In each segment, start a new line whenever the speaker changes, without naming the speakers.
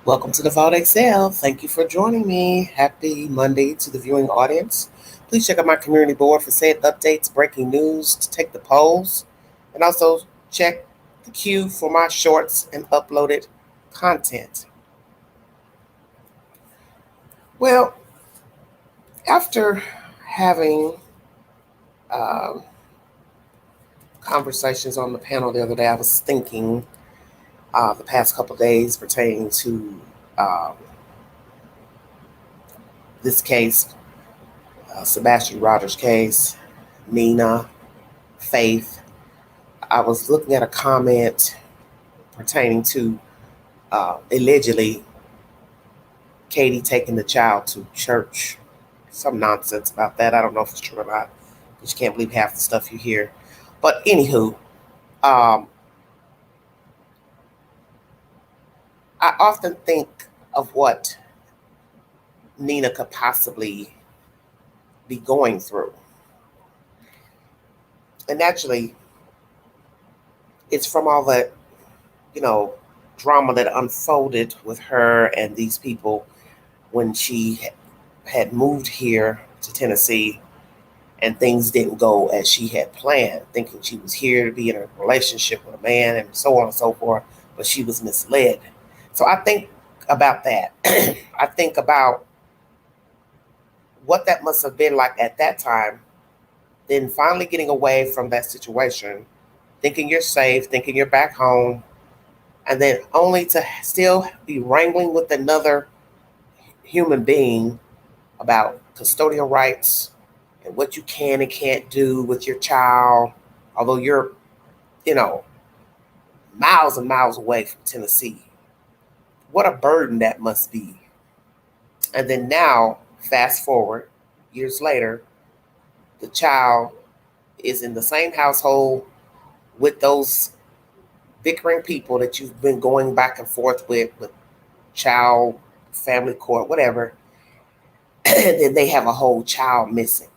Welcome to the Vault Excel. Thank you for joining me. Happy Monday to the viewing audience. Please check out my community board for said updates, breaking news, to take the polls, and also check the queue for my shorts and uploaded content. Well, after having um, conversations on the panel the other day, I was thinking the past couple of days pertaining to um, this case, Sebastian Rogers case, Nina, Faith. I was looking at a comment pertaining to allegedly Katie taking the child to church. Some nonsense about that. I don't know if it's true or not. But you can't believe half the stuff you hear. But anywho, um, I often think of what Nina could possibly be going through. And naturally, it's from all that, drama that unfolded with her and these people when she had moved here to Tennessee and things didn't go as she had planned, thinking she was here to be in a relationship with a man and so on and so forth, but she was misled. So I think about that. I think about what that must have been like at that time, then finally getting away from that situation, thinking you're safe, thinking you're back home, and then only to still be wrangling with another human being about custodial rights and what you can and can't do with your child, although you're, you know, miles and miles away from Tennessee. What a burden that must be. And then now, fast forward years later, the child is in the same household with those bickering people that you've been going back and forth with child, family court, whatever. And then they have a whole child missing.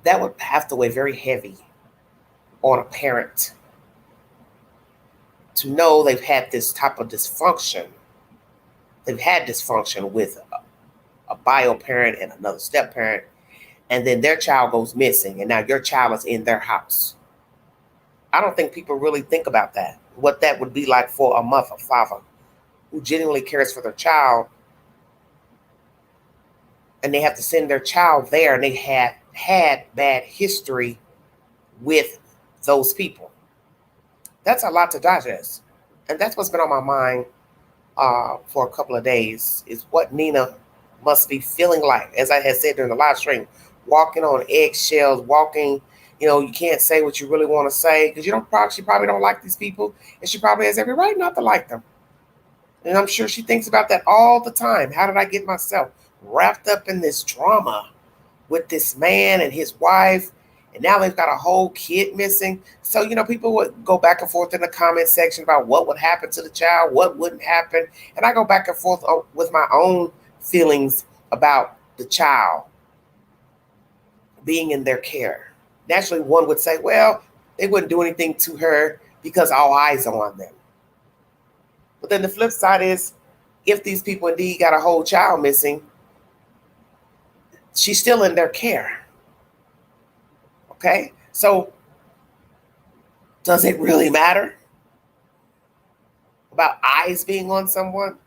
That would have to weigh very heavy on a parent to know they've had this type of dysfunction. They've had dysfunction with a bio parent and another step parent, and then their child goes missing, and now your child is in their house. I don't think people really think about that, what that would be like for a mother, father, who genuinely cares for their child, and they have to send their child there, and they have had bad history with those people. That's a lot to digest. And that's what's been on my mind for a couple of days, is what Nina must be feeling like. As I had said during the live stream, walking on eggshells, walking, you can't say what you really want to say because she probably don't like these people, and she probably has every right not to like them. And I'm sure she thinks about that all the time. How did I get myself wrapped up in this drama with this man and his wife? And now they've got a whole kid missing. So, people would go back and forth in the comment section about what would happen to the child, what wouldn't happen. And I go back and forth with my own feelings about the child being in their care. Naturally, one would say, well, they wouldn't do anything to her because all eyes are on them. But then the flip side is, if these people indeed got a whole child missing, she's still in their care. Okay? So, does it really matter about eyes being on someone?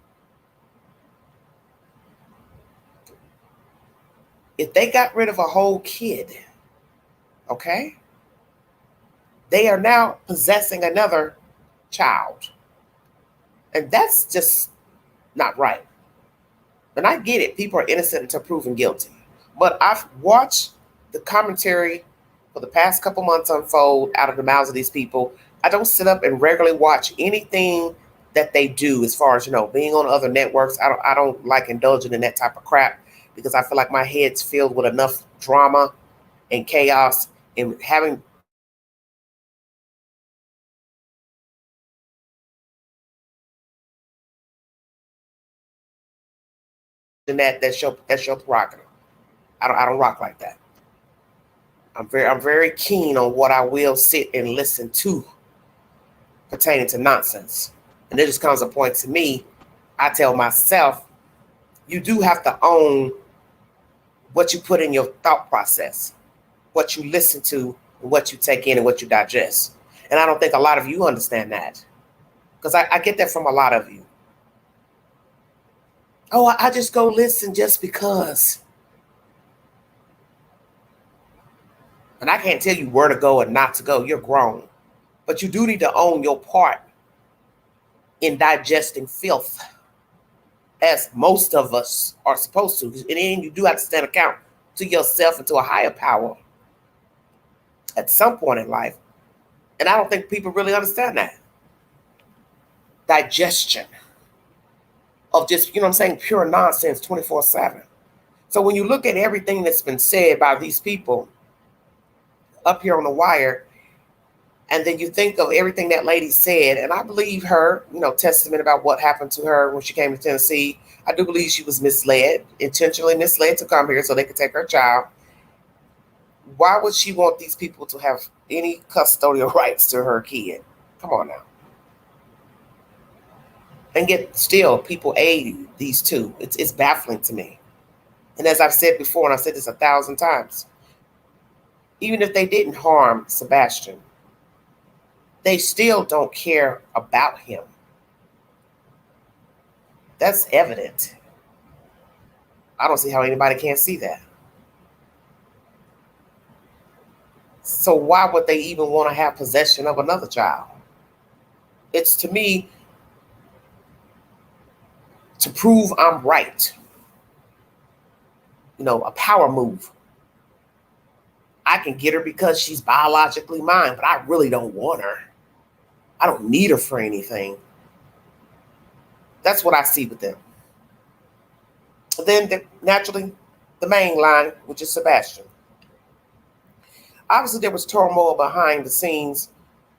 If they got rid of a whole kid, okay, they are now possessing another child. And that's just not right. And I get it. People are innocent until proven guilty. But I've watched the commentary for the past couple months unfold out of the mouths of these people. I don't sit up and regularly watch anything that they do as far as, being on other networks. I don't like indulging in that type of crap because I feel like my head's filled with enough drama and chaos, and having that's your prerogative. I don't rock like that. I'm very keen on what I will sit and listen to pertaining to nonsense. And there just comes a point to me I tell myself, you do have to own what you put in your thought process, what you listen to, and what you take in and what you digest. And I don't think a lot of you understand that, because I get that from a lot of you. Oh, I just go listen just because. And I can't tell you where to go and not to go. You're grown. But you do need to own your part in digesting filth, as most of us are supposed to. And then you do have to stand account to yourself and to a higher power at some point in life. And I don't think people really understand that. Digestion of just, you know what I'm saying, pure nonsense 24/7. So when you look at everything that's been said by these people up here on the wire, and then you think of everything that lady said, and I believe her, testament about what happened to her when she came to Tennessee. I do believe she was misled, intentionally misled to come here so they could take her child. Why would she want these people to have any custodial rights to her kid? Come on now. And yet still people aid these two. It's baffling to me. And as I've said before, and I've said this 1,000 times, even if they didn't harm Sebastian, they still don't care about him. That's evident. I don't see how anybody can't see that. So why would they even want to have possession of another child? It's, to me, to prove I'm right. A power move. I can get her because she's biologically mine, but I really don't want her. I don't need her for anything. That's what I see with them. Then naturally, the main line, which is Sebastian. Obviously, there was turmoil behind the scenes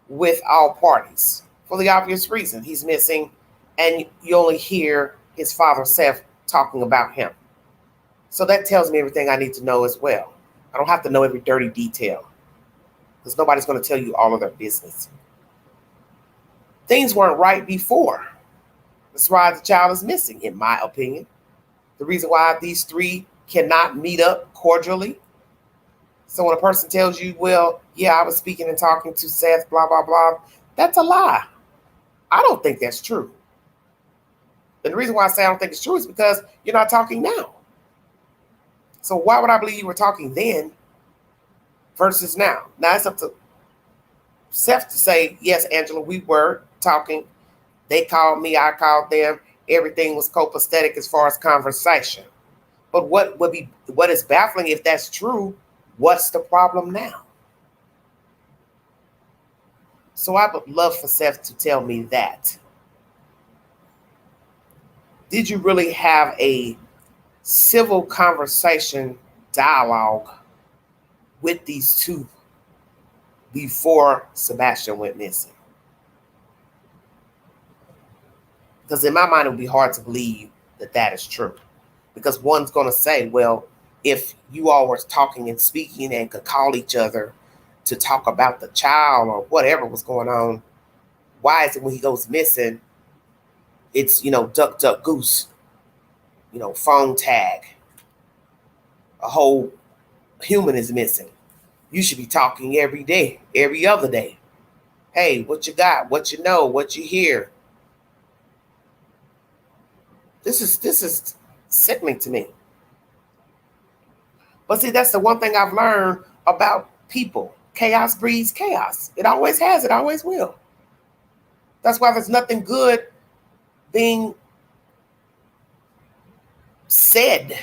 with all parties for the obvious reason. He's missing, and you only hear his father, Seth, talking about him. So that tells me everything I need to know as well. I don't have to know every dirty detail, because nobody's going to tell you all of their business. Things weren't right before. That's why the child is missing, in my opinion. The reason why these three cannot meet up cordially. So when a person tells you, well, yeah, I was speaking and talking to Seth, blah, blah, blah, that's a lie. I don't think that's true. And the reason why I say I don't think it's true is because you're not talking now. So why would I believe you were talking then versus now? Now it's up to Seth to say, yes, Angela, we were talking. They called me, I called them. Everything was copacetic as far as conversation. But what is baffling, if that's true, what's the problem now? So I would love for Seth to tell me that. Did you really have a civil conversation, dialogue with these two before Sebastian went missing? Because in my mind, it would be hard to believe that that is true. Because one's going to say, well, if you all were talking and speaking and could call each other to talk about the child or whatever was going on, why is it when he goes missing, it's, duck, duck, goose, phone tag, a whole human is missing. You should be talking every day, every other day. Hey, what you got? What you know? What you hear? This is sickening to me. But see, that's the one thing I've learned about people. Chaos breeds chaos. It always has. It always will. That's why there's nothing good being said.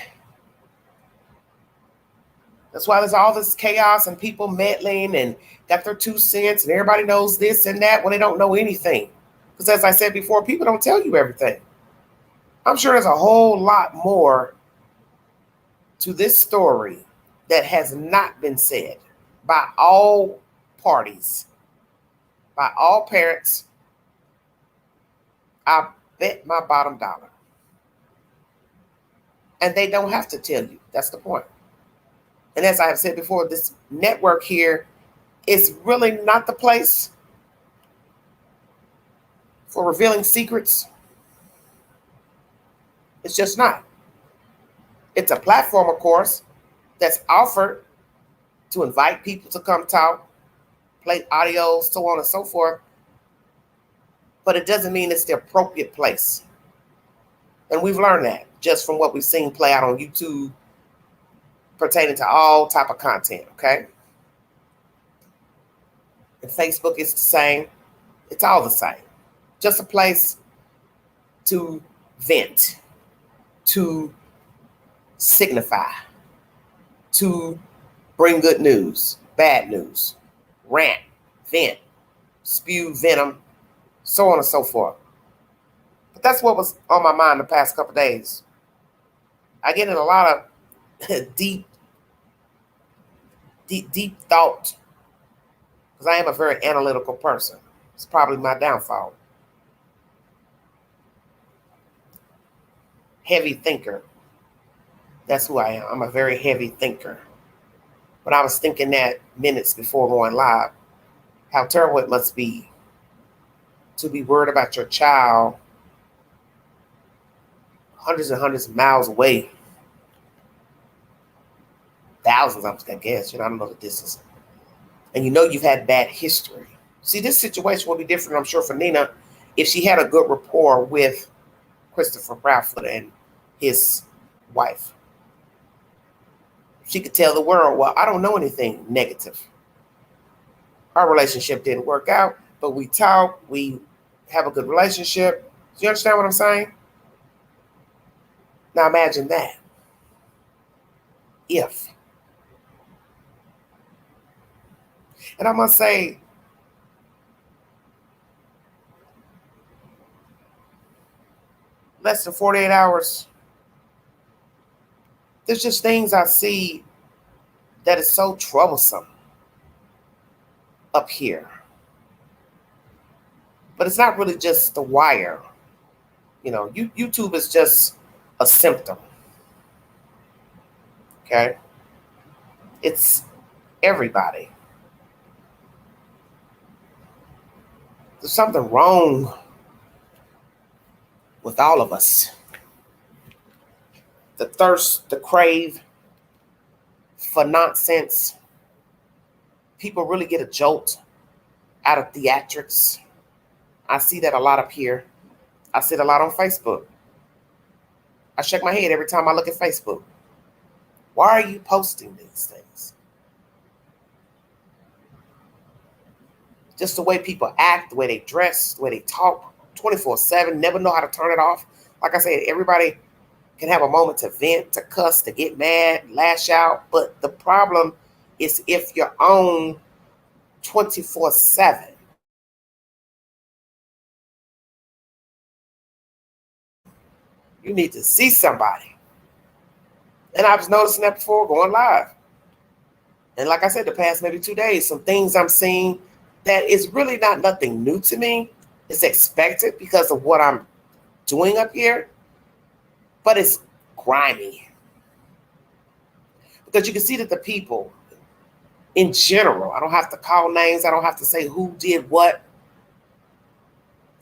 That's why there's all this chaos and people meddling and got their 2 cents and everybody knows this and that when they don't know anything. Because as I said before, people don't tell you everything. I'm sure there's a whole lot more to this story that has not been said by all parties, by all parents. I bet my bottom dollar. And they don't have to tell you. That's the point. And as I have said before, this network here is really not the place for revealing secrets. It's just not. It's a platform, of course, that's offered to invite people to come talk, play audios, so on and so forth. But it doesn't mean it's the appropriate place. And we've learned that just from what we've seen play out on YouTube pertaining to all type of content, okay? And Facebook is the same. It's all the same. Just a place to vent, to signify, to bring good news, bad news, rant, vent, spew venom, so on and so forth. But that's what was on my mind the past couple of days. I get in a lot of deep thought because I am a very analytical person. It's probably my downfall. Heavy thinker. That's who I am. I'm a very heavy thinker. But I was thinking that minutes before going live, how terrible it must be to be worried about your child hundreds and hundreds of miles away. Thousands, I guess. I don't know the distance. And you've had bad history. See, this situation will be different, I'm sure, for Nina if she had a good rapport with Christopher Bradford and his wife. She could tell the world, well, I don't know anything negative. Our relationship didn't work out, but we talk, we have a good relationship. Do you understand what I'm saying? Now imagine that. If. And I must say, less than 48 hours, there's just things I see that is so troublesome up here. But it's not really just the wire. YouTube is just a symptom. Okay? It's everybody. There's something wrong with all of us. The thirst, the crave for nonsense. People really get a jolt out of theatrics. I see that a lot up here. I see it a lot on Facebook. I shake my head every time I look at Facebook. Why are you posting these things? Just the way people act, the way they dress, the way they talk, 24/7, never know how to turn it off. Like I said, everybody can have a moment to vent, to cuss, to get mad, lash out. But the problem is if you're on 24/7. You need to see somebody. And I was noticing that before going live. And like I said, the past maybe 2 days, some things I'm seeing that is really not nothing new to me. It's expected because of what I'm doing up here. But it's grimy. Because you can see that the people in general, I don't have to call names, I don't have to say who did what.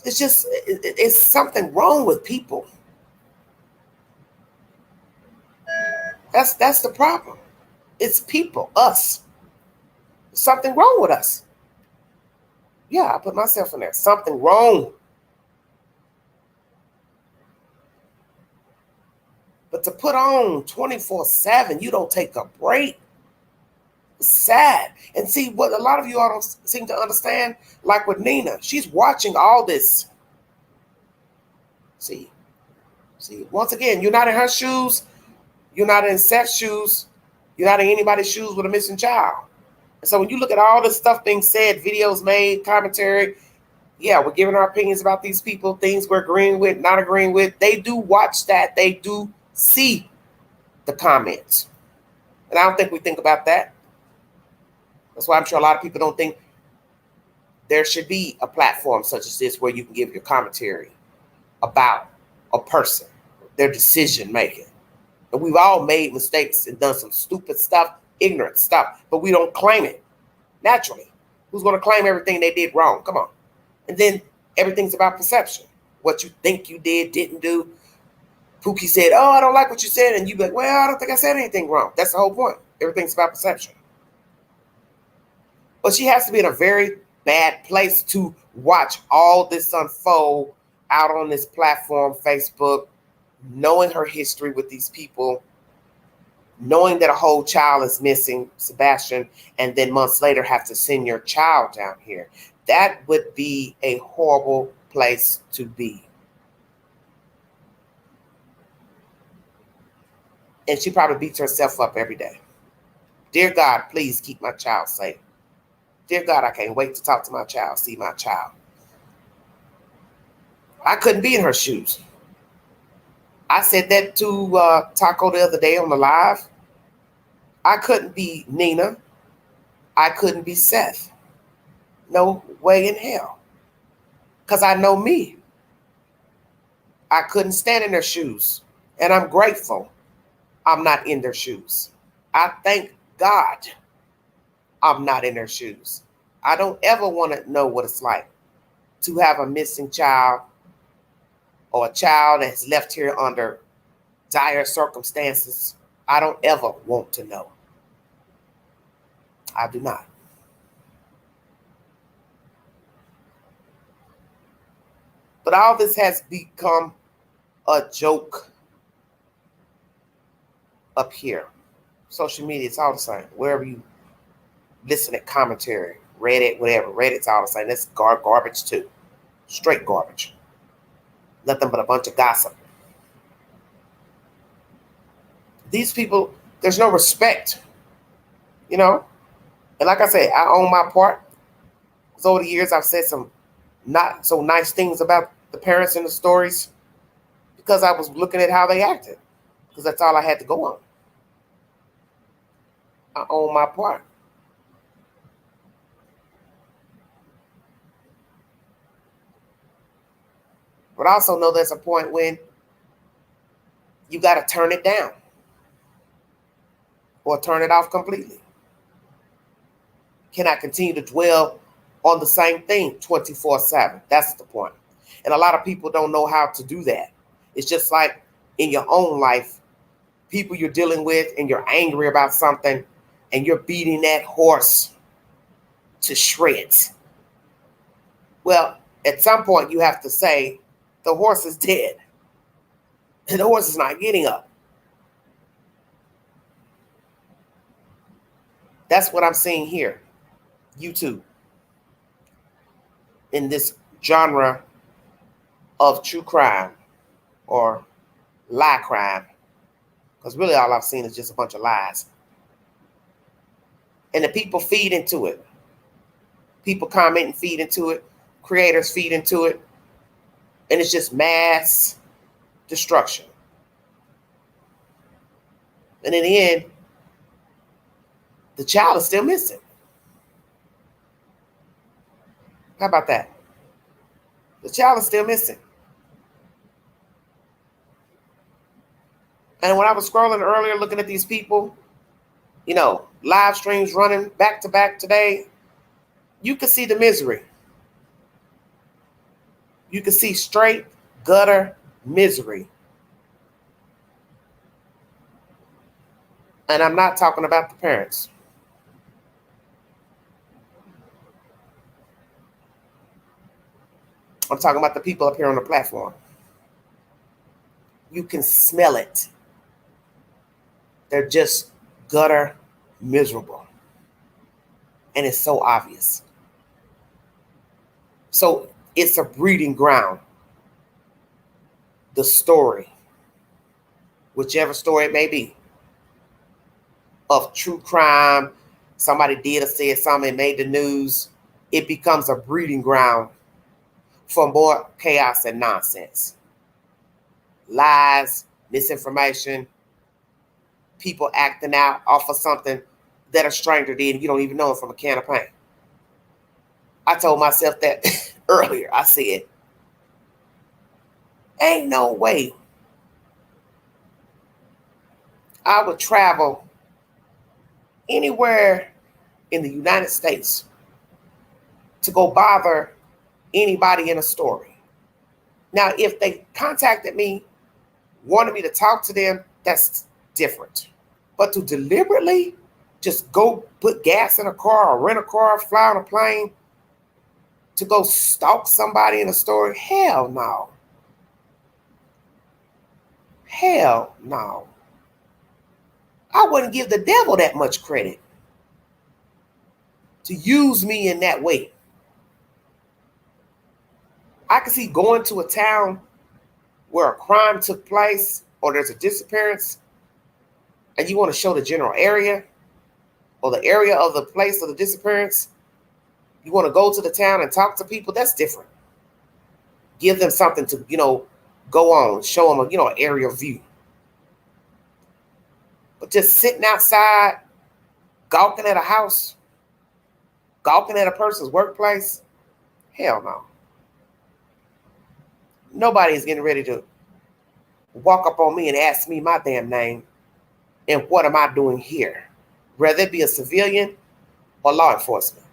It's just, it's something wrong with people. That's the problem. It's people, us. Something wrong with us. Yeah, I put myself in there. Something wrong. But to put on 24/7, you don't take a break. It's sad. And see, what a lot of you all don't seem to understand, like with Nina, she's watching all this. See, once again, you're not in her shoes. You're not in Seth's shoes. You're not in anybody's shoes with a missing child. And so when you look at all this stuff being said, videos made, commentary, yeah, we're giving our opinions about these people, things we're agreeing with, not agreeing with. They do watch that. They do see the comments. And I don't think we think about that. That's why I'm sure a lot of people don't think there should be a platform such as this where you can give your commentary about a person, their decision making. And we've all made mistakes and done some stupid stuff, ignorant stuff, but we don't claim it naturally. Who's going to claim everything they did wrong? Come on. And then everything's about perception. What you think you did, didn't do. Pookie said, "Oh, I don't like what you said," and you be like, "Well, I don't think I said anything wrong." That's the whole point. Everything's about perception. But she has to be in a very bad place to watch all this unfold out on this platform, Facebook, knowing her history with these people, knowing that a whole child is missing, Sebastian, and then months later have to send your child down here. That would be a horrible place to be. And she probably beats herself up every day. Dear God, please keep my child safe. Dear God, I can't wait to talk to my child, see my child. I couldn't be in her shoes. I said that to Taco the other day on the live. I couldn't be Nina. I couldn't be Seth. No way in hell. Because I know me. I couldn't stand in their shoes. And I'm grateful I'm not in their shoes. I thank God I'm not in their shoes. I don't ever want to know what it's like to have a missing child or a child that's left here under dire circumstances. I don't ever want to know. I do not. But all this has become a joke up here. Social media, it's all the same. Wherever you listen to commentary, Reddit, whatever. Reddit's all the same. That's garbage too. Straight garbage. Nothing but a bunch of gossip. These people, there's no respect. You know? And like I said, I own my part. Because over the years, I've said some not so nice things about the parents in the stories because I was looking at how they acted. Because that's all I had to go on. I own my part. But I also know there's a point when you got to turn it down or turn it off completely. Cannot continue to dwell on the same thing 24/7. That's the point. And a lot of people don't know how to do that. It's just like in your own life, people you're dealing with and you're angry about something and you're beating that horse to shreds. Well, at some point you have to say, the horse is dead. And the horse is not getting up. That's what I'm seeing here. YouTube. In this genre of true crime or lie crime. Because really all I've seen is just a bunch of lies. And the people feed into it. People comment and feed into it. Creators feed into it. And it's just mass destruction. And in the end, the child is still missing. How about that? The child is still missing. And when I was scrolling earlier, looking at these people, you know, live streams running back to back today, you could see the misery. You could see straight gutter misery. And I'm not talking about the parents. I'm talking about the people up here on the platform. You can smell it. They're just gutter miserable. And it's so obvious. So it's a breeding ground. The story, whichever story it may be, of true crime, somebody did or said something, made the news, it becomes a breeding ground for more chaos and nonsense. Lies, misinformation, people acting out off of something that a stranger did and you don't even know it from a can of paint. I told myself that earlier. I said, ain't no way I would travel anywhere in the United States to go bother anybody in a story. Now, if they contacted me wanting me to talk to them, that's different. But to deliberately just go put gas in a car or rent a car, fly on a plane to go stalk somebody in a store, hell no. Hell no. I wouldn't give the devil that much credit to use me in that way. I can see going to a town where a crime took place or there's a disappearance and you want to show the general area or the area of the place of the disappearance. You want to go to the town and talk to people. That's different. Give them something to, go on, show them, an area view. But just sitting outside, gawking at a house, gawking at a person's workplace, hell no. Nobody is getting ready to walk up on me and ask me my damn name and what am I doing here, whether it be a civilian or law enforcement.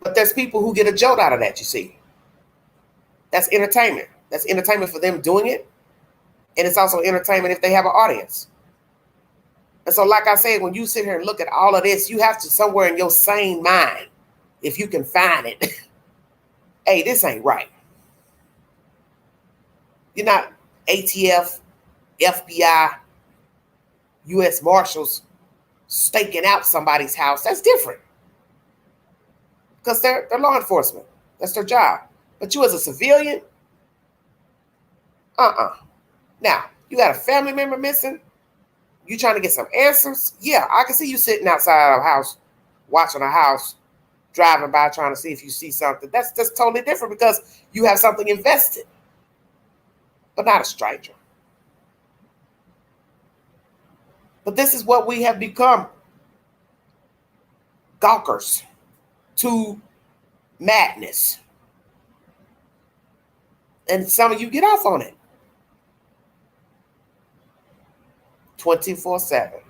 But there's people who get a jolt out of that, you see. That's entertainment. That's entertainment for them doing it. And it's also entertainment if they have an audience. And so, like I said, when you sit here and look at all of this, you have to somewhere in your sane mind, if you can find it, hey, this ain't right. You're not ATF, FBI, U.S. Marshals staking out somebody's house. That's different. Because they're law enforcement. That's their job. But you as a civilian, Now, you got a family member missing. You trying to get some answers. Yeah, I can see you sitting outside of a house, watching a house, driving by trying to see if you see something. That's totally different because you have something invested. But not a stranger. But this is what we have become. Gawkers to madness. And some of you get off on it. 24/7.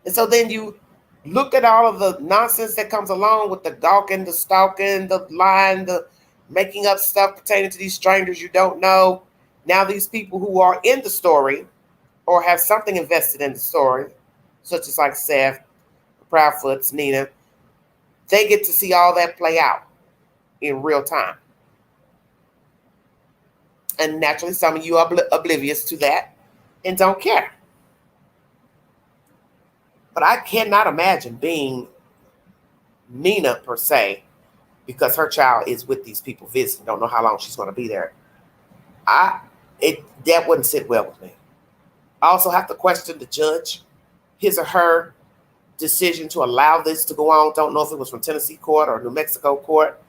And so then you look at all of the nonsense that comes along with the gawking, the stalking, the lying, the making up stuff pertaining to these strangers you don't know. Now these people who are in the story or have something invested in the story, such as like Seth, Proudfoot's, Nina, they get to see all that play out in real time. And naturally, some of you are oblivious to that and don't care. But I cannot imagine being Nina per se, because her child is with these people visiting. Don't know how long she's going to be there. That wouldn't sit well with me. I also have to question the judge, his or her decision to allow this to go on. Don't know if it was from Tennessee court or New Mexico court.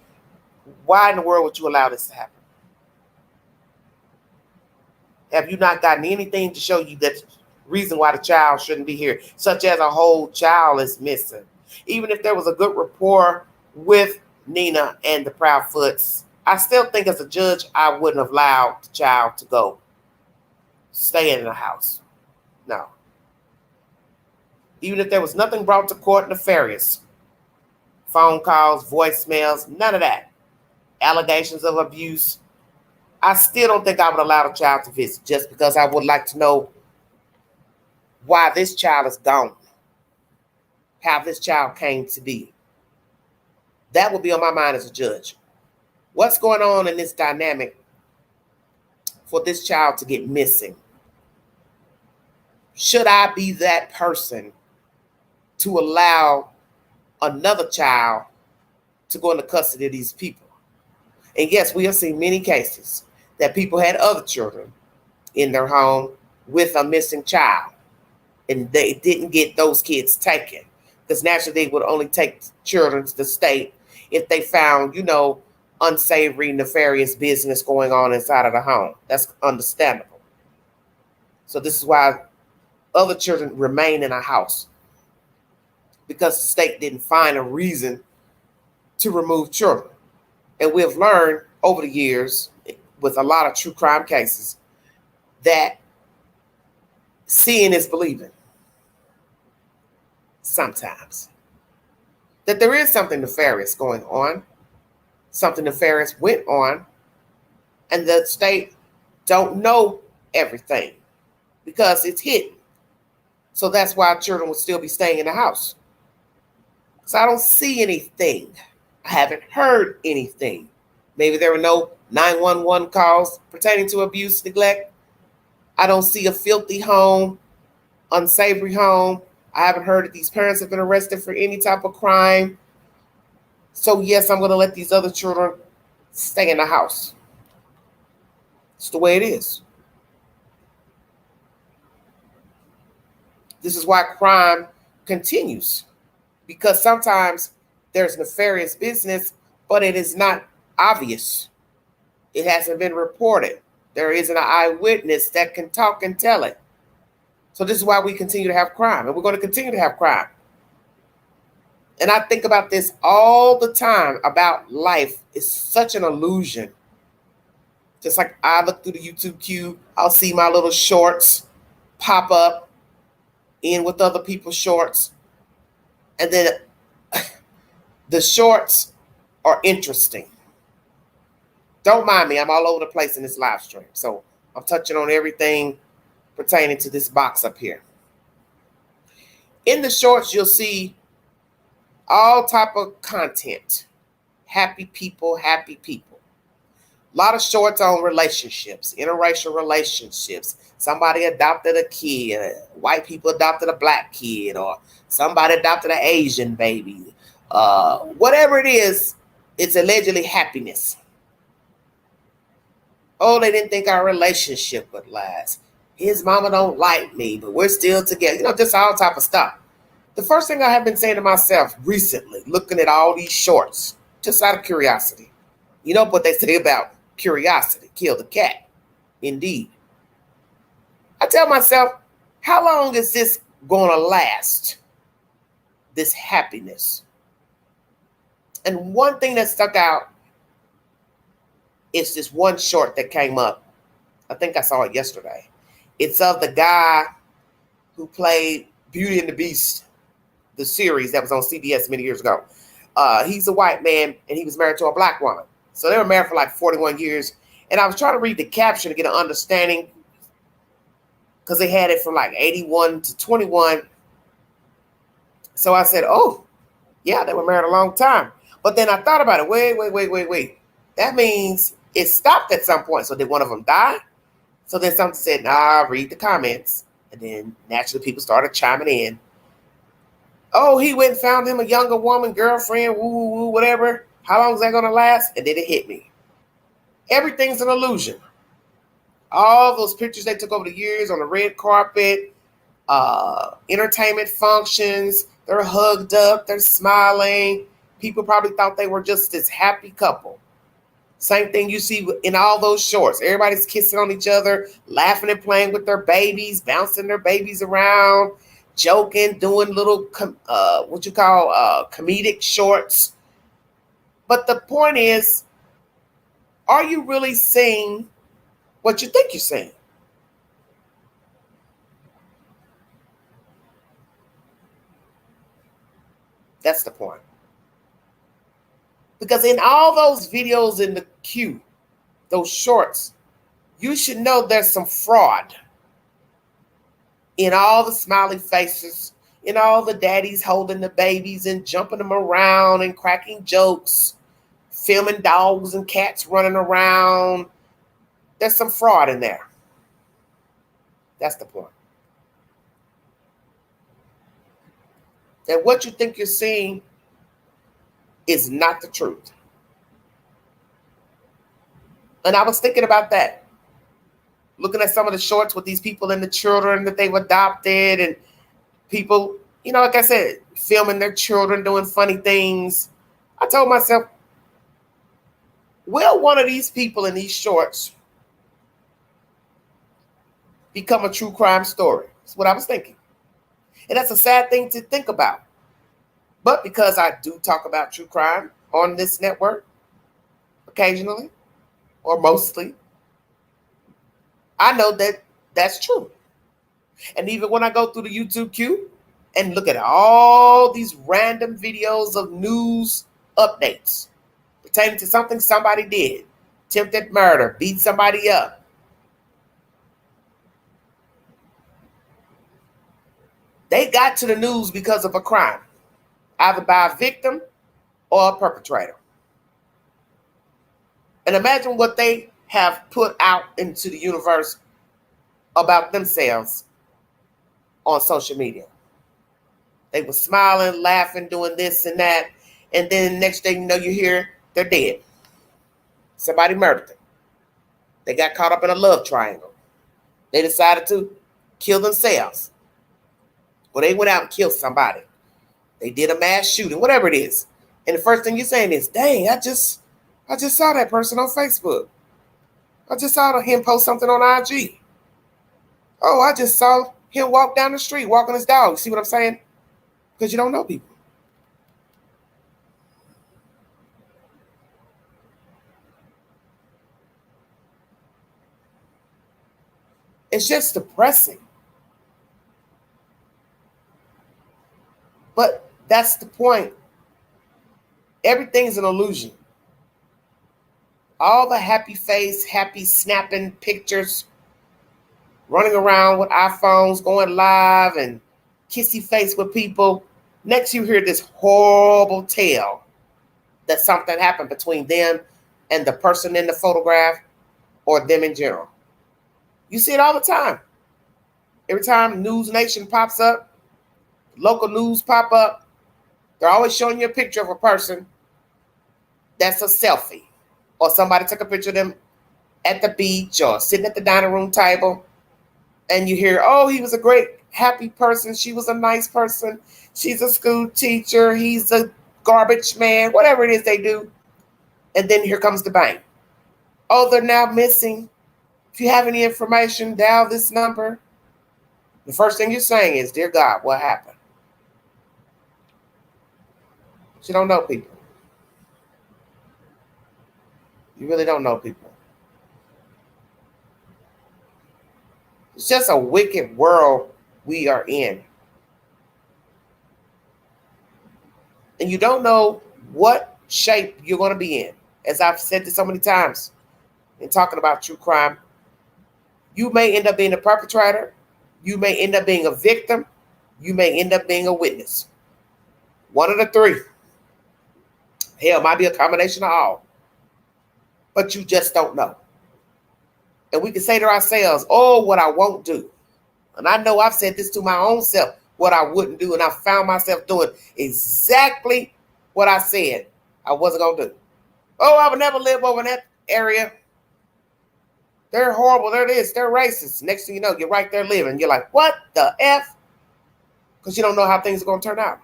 Why in the world would you allow this to happen? Have you not gotten anything to show you that reason why the child shouldn't be here, such as a whole child is missing? Even if there was a good rapport with Nina and the Proudfoots, I still think as a judge, I wouldn't have allowed the child to go stay in the house. No. Even if there was nothing brought to court nefarious, phone calls, voicemails, none of that, allegations of abuse, I still don't think I would allow the child to visit, just because I would like to know why this child is gone, how this child came to be. That would be on my mind as a judge. What's going on in this dynamic for this child to get missing? Should I be that person to allow another child to go into custody of these people? And yes, we have seen many cases that people had other children in their home with a missing child, and they didn't get those kids taken, because naturally they would only take children to the state if they found, unsavory, nefarious business going on inside of the home. That's understandable. So this is why other children remain in a house, because the state didn't find a reason to remove children. And we have learned over the years with a lot of true crime cases that seeing is believing. Sometimes. That there is something nefarious going on. something nefarious went on, and the state don't know everything because it's hidden. So that's why children will still be staying in the house. So I don't see anything. I haven't heard anything. Maybe there were no 911 calls pertaining to abuse, neglect. I don't see a filthy home, unsavory home. I haven't heard that these parents have been arrested for any type of crime. So yes, I'm going to let these other children stay in the house. It's the way it is. This is why crime continues, because sometimes there's nefarious business, but it is not obvious. It hasn't been reported. There isn't an eyewitness that can talk and tell it. So this is why we continue to have crime, and we're going to continue to have crime. And I think about this all the time about life. It's such an illusion. Just like I look through the YouTube queue, I'll see my little shorts pop up in with other people's shorts. And then the shorts are interesting. Don't mind me, I'm all over the place in this live stream. So I'm touching on everything pertaining to this box up here. In the shorts, you'll see all type of content. Happy people, happy people. A lot of shorts on relationships, interracial relationships. Somebody adopted a kid. White people adopted a black kid, or somebody adopted an Asian baby. Whatever it is, it's allegedly happiness. Oh, they didn't think our relationship would last. His mama don't like me, but we're still together. You know, just all type of stuff. The first thing I have been saying to myself recently, looking at all these shorts, just out of curiosity. You know what they say about curiosity, kill the cat. Indeed. I tell myself, how long is this going to last? This happiness. And one thing that stuck out is this one short that came up. I think I saw it yesterday. It's of the guy who played Beauty and the Beast, the series that was on CBS many years ago. He's a white man, and he was married to a black woman. So they were married for like 41 years. And I was trying to read the caption to get an understanding, because they had it from like 81 to 21. So I said, oh, yeah, they were married a long time. But then I thought about it. Wait. That means it stopped at some point. So did one of them die? So then something said, nah, read the comments. And then naturally people started chiming in. Oh, he went and found him a younger woman, girlfriend, woo, whatever. How long is that going to last? And then it hit me. Everything's an illusion. All those pictures they took over the years on the red carpet, entertainment functions, they're hugged up, they're smiling. People probably thought they were just this happy couple. Same thing you see in all those shorts. Everybody's kissing on each other, laughing and playing with their babies, bouncing their babies around, joking, doing little, comedic shorts. But the point is, are you really seeing what you think you're seeing? That's the point. Because in all those videos in the queue, those shorts, you should know there's some fraud in all the smiley faces, in all the daddies holding the babies and jumping them around and cracking jokes, filming dogs and cats running around. There's some fraud in there. That's the point. And what you think you're seeing is not the truth. And I was thinking about that. Looking at some of the shorts with these people and the children that they've adopted, and people, like I said, filming their children doing funny things. I told myself, will one of these people in these shorts become a true crime story? That's what I was thinking. And that's a sad thing to think about. But because I do talk about true crime on this network occasionally, or mostly, I know that that's true. And even when I go through the YouTube queue and look at all these random videos of news updates pertaining to something somebody did. Attempted murder, beat somebody up. They got to the news because of a crime, either by a victim or a perpetrator. And imagine what they have put out into the universe about themselves on social media. They were smiling, laughing, doing this and that. And then next thing you know, you hear they're dead. Somebody murdered them. They got caught up in a love triangle. They decided to kill themselves. Or they went out and killed somebody. They did a mass shooting, whatever it is. And the first thing you're saying is, dang, I just saw that person on Facebook. I just saw him post something on IG. Oh, I just saw him walk down the street, walking his dog. See what I'm saying? Because you don't know people. It's just depressing. But that's the point. Everything's an illusion. All the happy face, happy snapping pictures, running around with iPhones, going live and kissy face with people. Next you hear this horrible tale that something happened between them and the person in the photograph or them in general. You see it all the time. Every time News Nation pops up, local news pop up, they're always showing you a picture of a person that's a selfie. Or somebody took a picture of them at the beach or sitting at the dining room table. And you hear, oh, he was a great, happy person. She was a nice person. She's a school teacher. He's a garbage man, whatever it is they do. And then here comes the bang. Oh, they're now missing. If you have any information, dial this number. The first thing you're saying is, dear God, what happened? You don't know people. You really don't know people. It's just a wicked world we are in. And you don't know what shape you're going to be in. As I've said this so many times in talking about true crime, you may end up being a perpetrator. You may end up being a victim. You may end up being a witness. One of the three. Hell, it might be a combination of all. But you just don't know. And we can say to ourselves, oh, what I won't do. And I know I've said this to my own self, what I wouldn't do. And I found myself doing exactly what I said I wasn't going to do. Oh, I would never live over in that area. They're horrible. They're this. They're racist. Next thing you know, you're right there living. You're like, what the F? Because you don't know how things are going to turn out.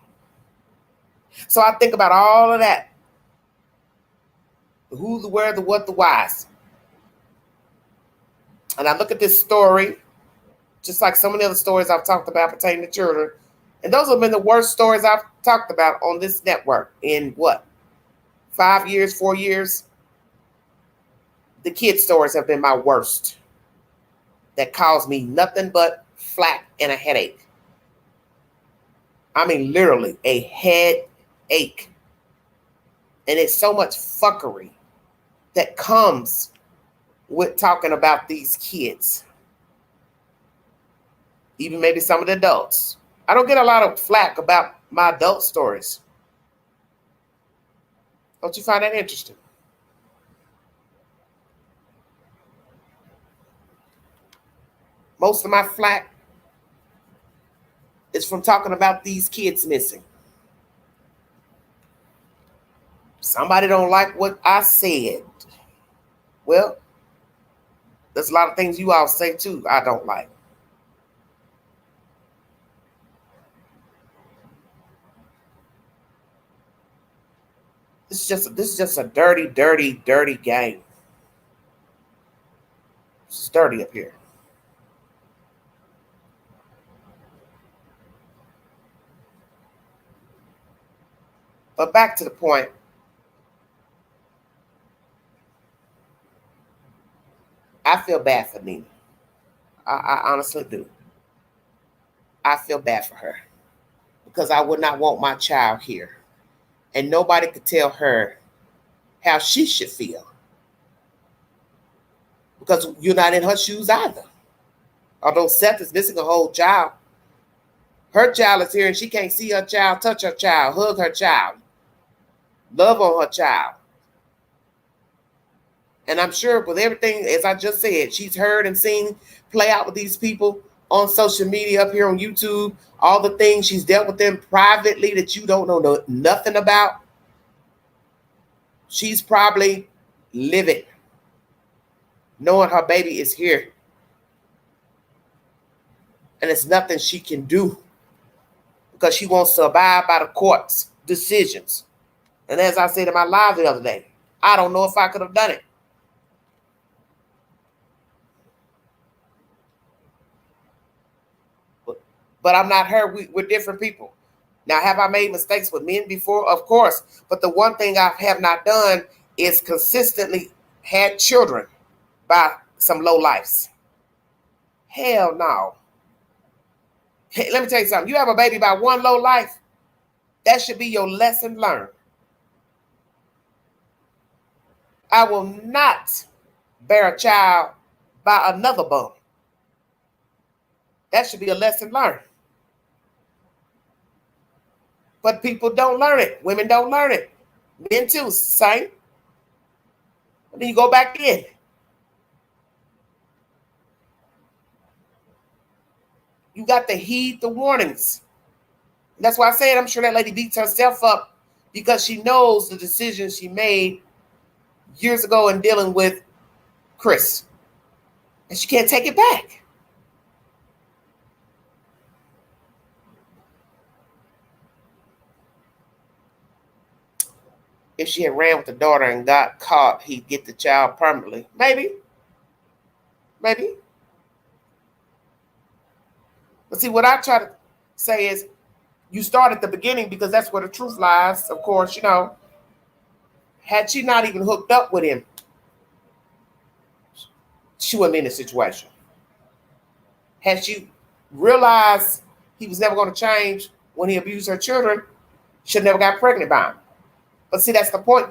So I think about all of that. The who, the where, the what, the whys. And I look at this story, just like some of the other stories I've talked about pertaining to children. And those have been the worst stories I've talked about on this network in what? 5 years, 4 years? The kid stories have been my worst. That caused me nothing but flack and a headache. I mean, literally a headache. And it's so much fuckery that comes with talking about these kids. Even maybe some of the adults. I don't get a lot of flack about my adult stories. Don't you find that interesting? Most of my flack is from talking about these kids missing. Somebody don't like what I said. Well, there's a lot of things you all say too I don't like. This is just a dirty, dirty, dirty game. It's dirty up here. But back to the point. I feel bad for Nina. I honestly do. I feel bad for her because I would not want my child here. And nobody could tell her how she should feel. Because you're not in her shoes either. Although Seth is missing a whole child, her child is here and she can't see her child, touch her child, hug her child, love on her child. And I'm sure with everything, as I just said, she's heard and seen play out with these people on social media, up here on YouTube, all the things she's dealt with them privately that you don't know nothing about. She's probably livid, knowing her baby is here. And it's nothing she can do because she wants to abide by the court's decisions. And as I said in my live the other day, I don't know if I could have done it. But I'm not her. We're different people. Now, have I made mistakes with men before? Of course. But the one thing I have not done is consistently had children by some low lifes. Hell no. Hey, let me tell you something. You have a baby by one low life, that should be your lesson learned. I will not bear a child by another bum. That should be a lesson learned. But people don't learn it. Women don't learn it. Men too, same. And then you go back in. You got to heed the warnings. And that's why I said I'm sure that lady beats herself up because she knows the decisions she made years ago in dealing with Chris. And she can't take it back. If she had ran with the daughter and got caught, he'd get the child permanently. Maybe. Maybe. But see, what I try to say is you start at the beginning because that's where the truth lies. Of course, you know, had she not even hooked up with him, she wouldn't be in this situation. Had she realized he was never going to change when he abused her children, she never got pregnant by him. But see, that's the point.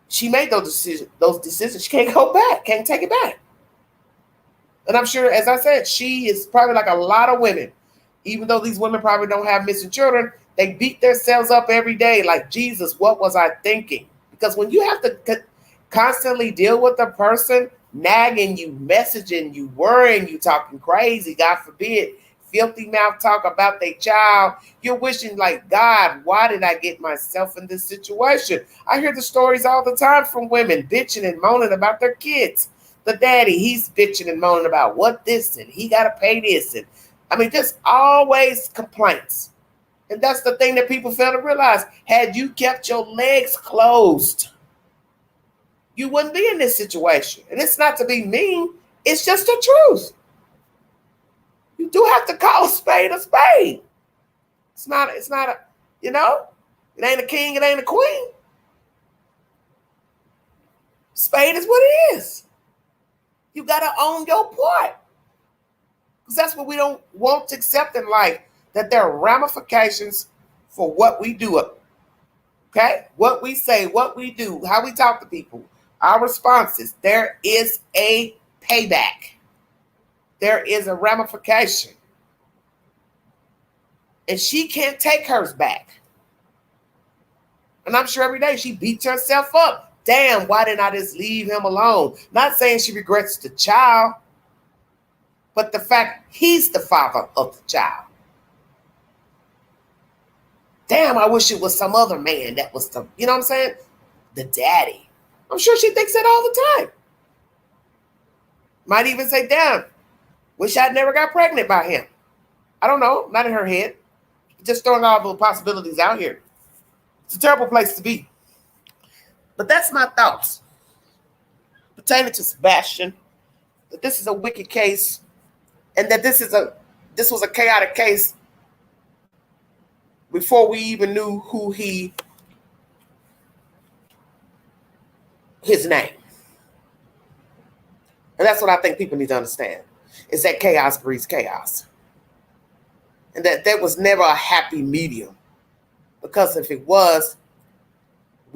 She made those decisions. She can't go back, can't take it back. And I'm sure, as I said, she is probably like a lot of women. Even though these women probably don't have missing children, they beat themselves up every day. Like, Jesus, what was I thinking? Because when you have to constantly deal with a person nagging you, messaging you, worrying you, talking crazy, God forbid, filthy mouth talk about their child, you're wishing like, God, why did I get myself in this situation? I hear the stories all the time from women bitching and moaning about their kids. The daddy, he's bitching and moaning about what this and he got to pay this. And I mean, there's always complaints. And that's the thing that people fail to realize. Had you kept your legs closed, you wouldn't be in this situation. And it's not to be mean. It's just the truth. You do have to call a spade a spade. It's not a, you know, it ain't a king, it ain't a queen. Spade is what it is. You got to own your part. Because that's what we don't want to accept in life, that there are ramifications for what we do. Okay? What we say, what we do, how we talk to people, our responses. There is a payback. There is a ramification. And she can't take hers back. And I'm sure every day she beats herself up. Damn, why didn't I just leave him alone? Not saying she regrets the child, but the fact he's the father of the child. Damn, I wish it was some other man that was the, you know what I'm saying? The daddy. I'm sure she thinks that all the time. Might even say, damn, wish I'd never got pregnant by him. I don't know, not in her head. Just throwing all the possibilities out here. It's a terrible place to be. But that's my thoughts pertaining to Sebastian. That this is a wicked case, and that this was a chaotic case before we even knew who his name. And that's what I think people need to understand, is that chaos breeds chaos. And that there was never a happy medium. Because if it was,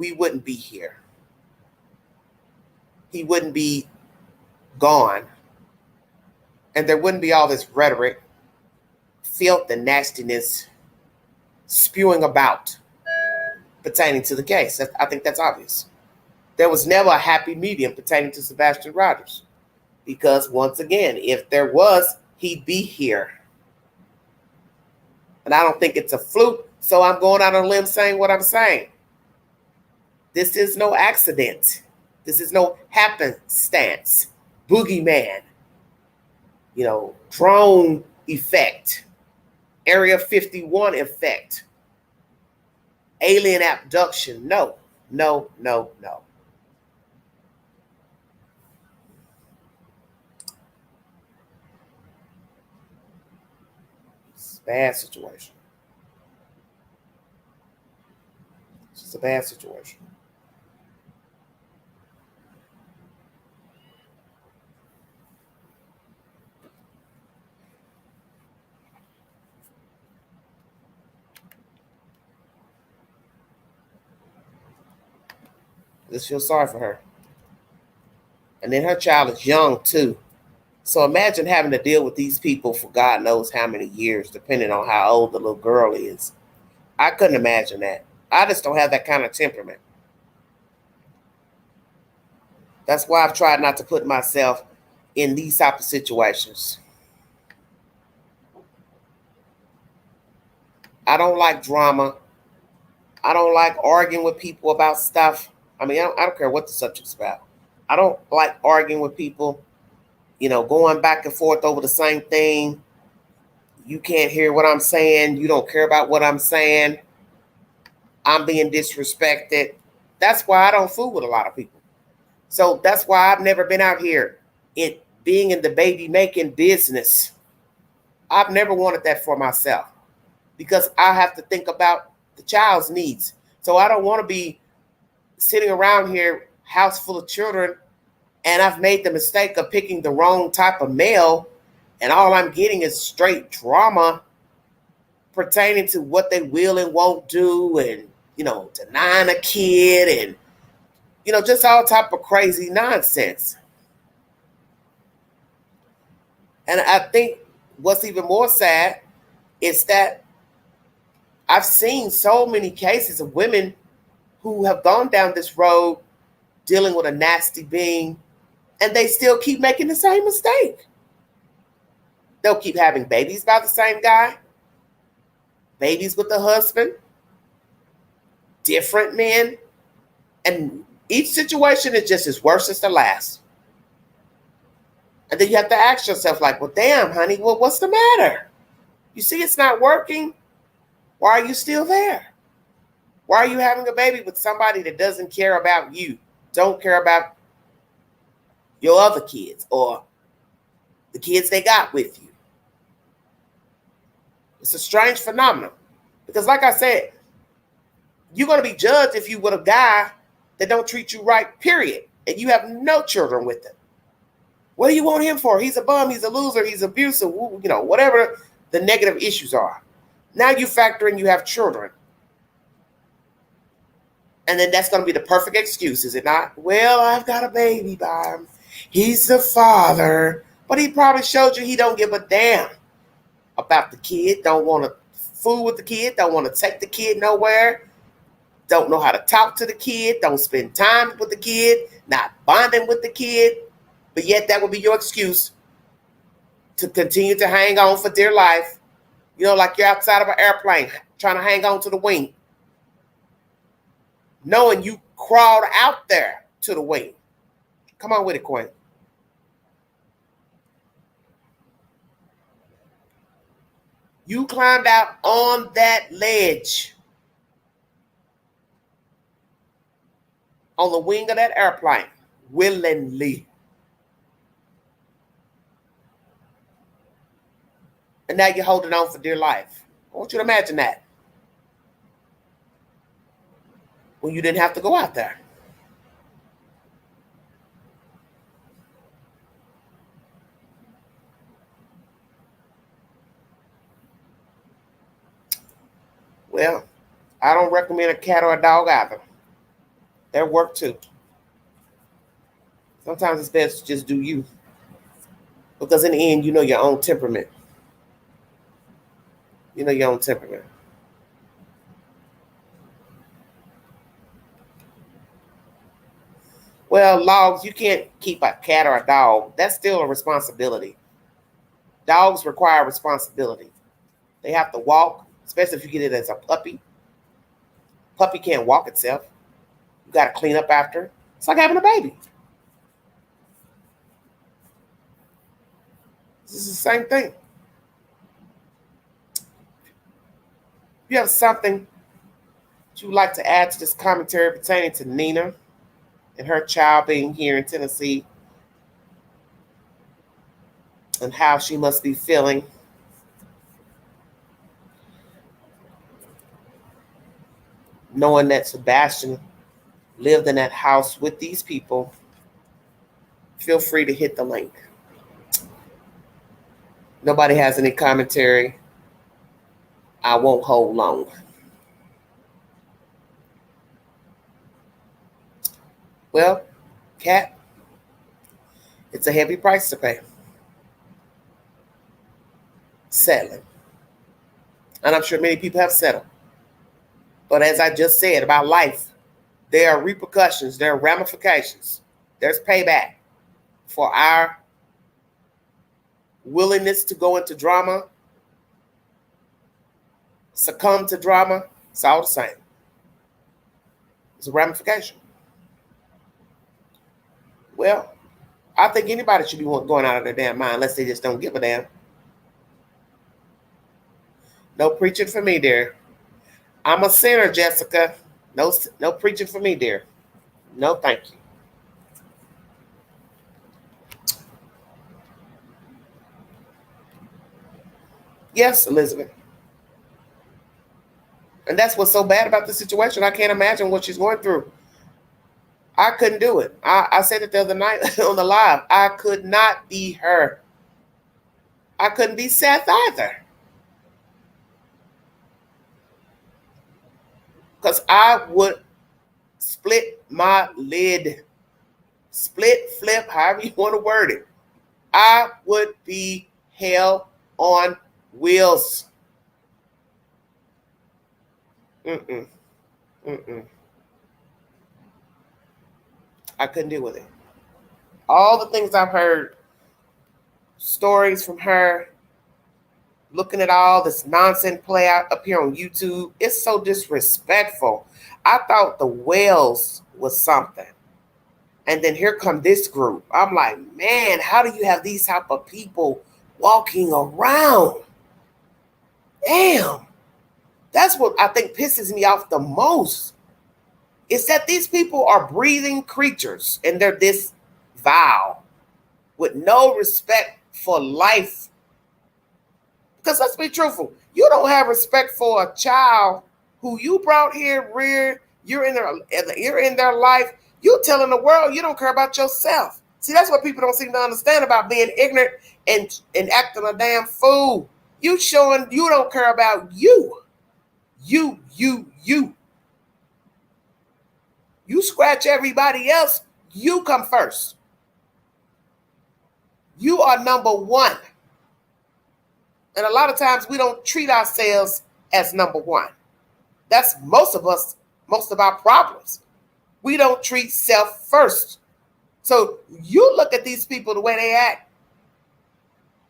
we wouldn't be here. He wouldn't be gone. And there wouldn't be all this rhetoric, filth, and nastiness spewing about pertaining to the case. I think that's obvious. There was never a happy medium pertaining to Sebastian Rogers. Because once again, if there was, he'd be here. And I don't think it's a fluke, so I'm going out on a limb saying what I'm saying. This is no accident. This is no happenstance. Boogeyman. Drone effect. Area 51 effect. Alien abduction. No, no, no, no. It's a bad situation. It's just a bad situation. I just feel sorry for her. And then her child is young too. So imagine having to deal with these people for God knows how many years, depending on how old the little girl is. I couldn't imagine that. I just don't have that kind of temperament. That's why I've tried not to put myself in these type of situations. I don't like drama. I don't like arguing with people about stuff. I don't care what the subject's about. I don't like arguing with people, going back and forth over the same thing. You can't hear what I'm saying. You don't care about what I'm saying. I'm being disrespected. That's why I don't fool with a lot of people. So that's why I've never been out here being in the baby making business. I've never wanted that for myself because I have to think about the child's needs. So I don't want to be sitting around here, house full of children, and I've made the mistake of picking the wrong type of male, and all I'm getting is straight drama pertaining to what they will and won't do, and denying a kid, and just all type of crazy nonsense. And I think what's even more sad is that I've seen so many cases of women who have gone down this road dealing with a nasty being, and they still keep making the same mistake. They'll keep having babies by the same guy, babies with the husband, different men, and each situation is just as worse as the last. And then you have to ask yourself, like, well, damn, honey, what's the matter? You see it's not working. Why are you still there? Why are you having a baby with somebody that doesn't care about you, don't care about your other kids or the kids they got with you? It's a strange phenomenon. Because like I said, you're going to be judged if you with a guy that don't treat you right, period. And you have no children with him. What do you want him for? He's a bum, he's a loser, he's abusive, whatever the negative issues are. Now you factor in you have children. And then that's going to be the perfect excuse, is it not? Well, I've got a baby by him. He's the father. But he probably showed you he don't give a damn about the kid, don't want to fool with the kid, don't want to take the kid nowhere, don't know how to talk to the kid, don't spend time with the kid, not bonding with the kid. But yet that would be your excuse to continue to hang on for dear life. Like you're outside of an airplane trying to hang on to the wing, knowing you crawled out there to the wing. Come on with it, Quinn. You climbed out on that ledge on the wing of that airplane willingly. And now you're holding on for dear life. I want you to imagine that. When you didn't have to go out there. Well, I don't recommend a cat or a dog either. They're work too. Sometimes it's best to just do you. Because in the end, you know your own temperament. You know your own temperament. Well, logs, you can't keep a cat or a dog. That's still a responsibility. Dogs require responsibility. They have to walk, especially if you get it as a puppy. Puppy can't walk itself. You got to clean up after. It's like having a baby. This is the same thing. If you have something that you would like to add to this commentary pertaining to Nina and her child being here in Tennessee and how she must be feeling, knowing that Sebastian lived in that house with these people, feel free to hit the link. Nobody has any commentary. I won't hold long. Well, Kat, it's a heavy price to pay. Settling. And I'm sure many people have settled. But as I just said about life, there are repercussions, there are ramifications, there's payback for our willingness to go into drama, succumb to drama. It's all the same. It's a ramification. Well, I think anybody should be going out of their damn mind unless they just don't give a damn. No preaching for me, dear. I'm a sinner, Jessica. No preaching for me, dear. No, thank you. Yes, Elizabeth. And that's what's so bad about the situation. I can't imagine what she's going through. I couldn't do it. I said it the other night on the live. I could not be her. I couldn't be Seth either. Because I would split my lid. Split, flip, however you want to word it. I would be hell on wheels. Mm-mm. I couldn't deal with it. All the things I've heard, stories from her, looking at all this nonsense play out up here on YouTube, it's so disrespectful. I thought the Wells was something. And then here come this group. I'm like, man, how do you have these type of people walking around? Damn. That's what I think pisses me off the most. Is that these people are breathing creatures and they're this vile with no respect for life. Because let's be truthful, you don't have respect for a child who you brought here, reared, you're in their life. You're telling the world you don't care about yourself. See, that's what people don't seem to understand about being ignorant and acting a damn fool. You showing you don't care about you. You. You scratch everybody else, you come first. You are number one. And a lot of times we don't treat ourselves as number one. That's most of our problems. We don't treat self first. So you look at these people, the way they act.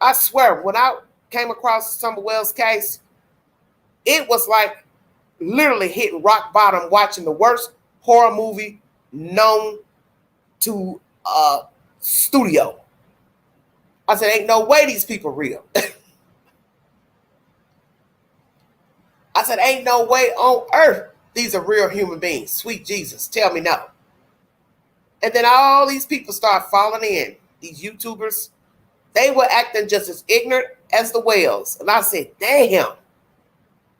I swear, when I came across Summer Wells' case, it was like literally hitting rock bottom watching the worst horror movie known to studio. I said, ain't no way these people real. I said, ain't no way on earth these are real human beings. Sweet Jesus, tell me no. And then all these people start falling in. These YouTubers, they were acting just as ignorant as the Wells. And I said, damn,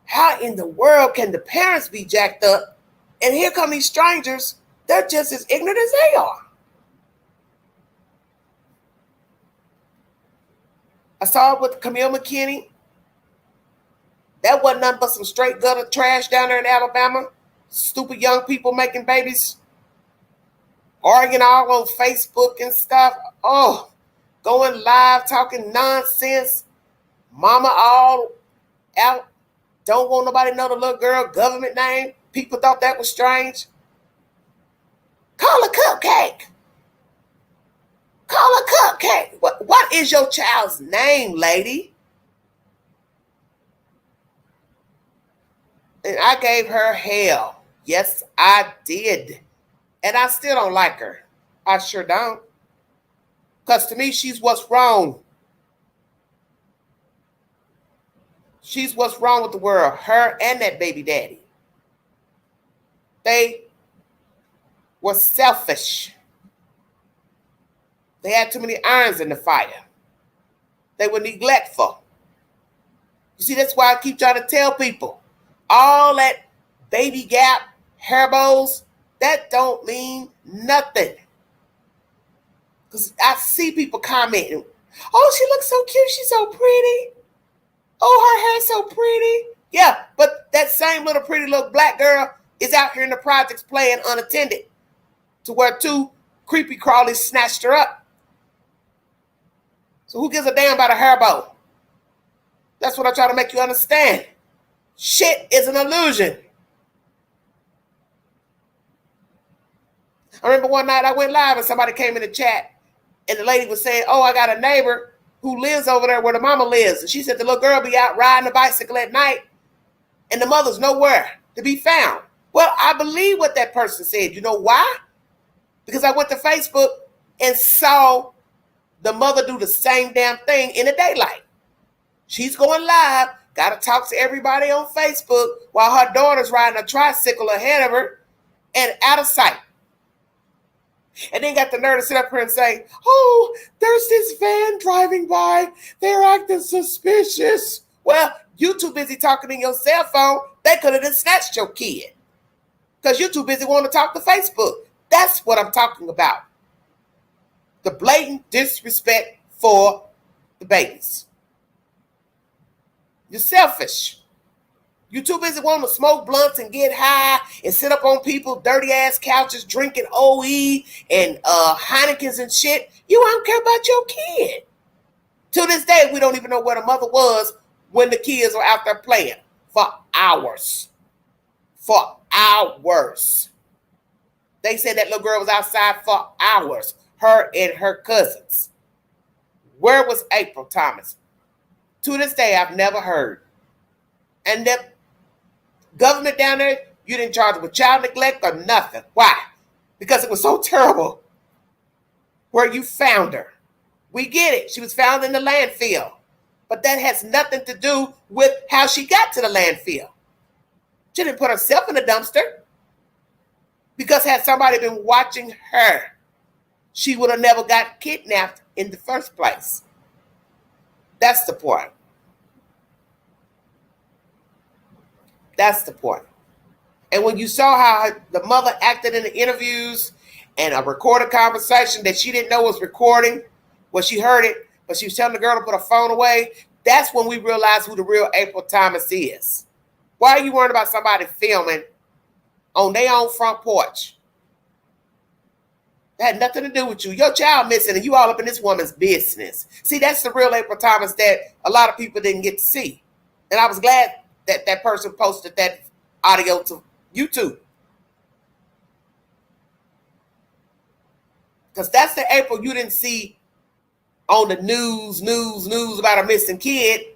how in the world can the parents be jacked up? And here come these strangers, they're just as ignorant as they are. I saw it with Camille McKinney. That wasn't nothing but some straight gutter trash down there in Alabama. Stupid young people making babies arguing all on Facebook and stuff. Oh, going live, talking nonsense. Mama all out. Don't want nobody to know the little girl government name. People thought that was strange. Call a cupcake. Call a cupcake. What is your child's name, lady? And I gave her hell. Yes, I did. And I still don't like her. I sure don't. Because to me, she's what's wrong. She's what's wrong with the world. Her and that baby daddy. They were selfish. They had too many irons in the fire. They were neglectful. You see, that's why I keep trying to tell people. All that baby gap, hair bows, that don't mean nothing. Because I see people commenting, oh, she looks so cute, she's so pretty. Oh, her hair's so pretty. Yeah, but that same little pretty little black girl is out here in the projects playing unattended to where two creepy crawlies snatched her up. So who gives a damn about a hair bow? That's what I try to make you understand. Shit is an illusion. I remember one night I went live and somebody came in the chat and the lady was saying, oh, I got a neighbor who lives over there where the mama lives. And she said the little girl be out riding a bicycle at night and the mother's nowhere to be found. Well, I believe what that person said. You know why? Because I went to Facebook and saw the mother do the same damn thing in the daylight. She's going live, got to talk to everybody on Facebook while her daughter's riding a tricycle ahead of her and out of sight. And then got the nerve to sit up here and say, oh, there's this van driving by. They're acting suspicious. Well, you too busy talking in your cell phone. They could have just snatched your kid because you're too busy wanting to talk to Facebook. That's what I'm talking about. The blatant disrespect for the babies. You're selfish. You're too busy wanting to smoke blunts and get high and sit up on people's dirty ass couches drinking OE and Heinekens and shit. You don't care about your kid. To this day, we don't even know where the mother was when the kids were out there playing for hours. For hours. They said that little girl was outside for hours. Her and her cousins. Where was April Thomas? To this day, I've never heard. And the government down there, you didn't charge them with child neglect or nothing. Why? Because it was so terrible where you found her. We get it. She was found in the landfill. But that has nothing to do with how she got to the landfill. She didn't put herself in the dumpster. Because had somebody been watching her, she would have never got kidnapped in the first place. That's the point. That's the point. And when you saw how the mother acted in the interviews and a recorded conversation that she didn't know was recording, well, she heard it, but she was telling the girl to put her phone away, that's when we realized who the real April Thomas is. Why are you worried about somebody filming on their own front porch? That had nothing to do with you. Your child missing and you all up in this woman's business. See, that's the real April Thomas that a lot of people didn't get to see. And I was glad that that person posted that audio to YouTube. Because that's the April you didn't see on the news about a missing kid.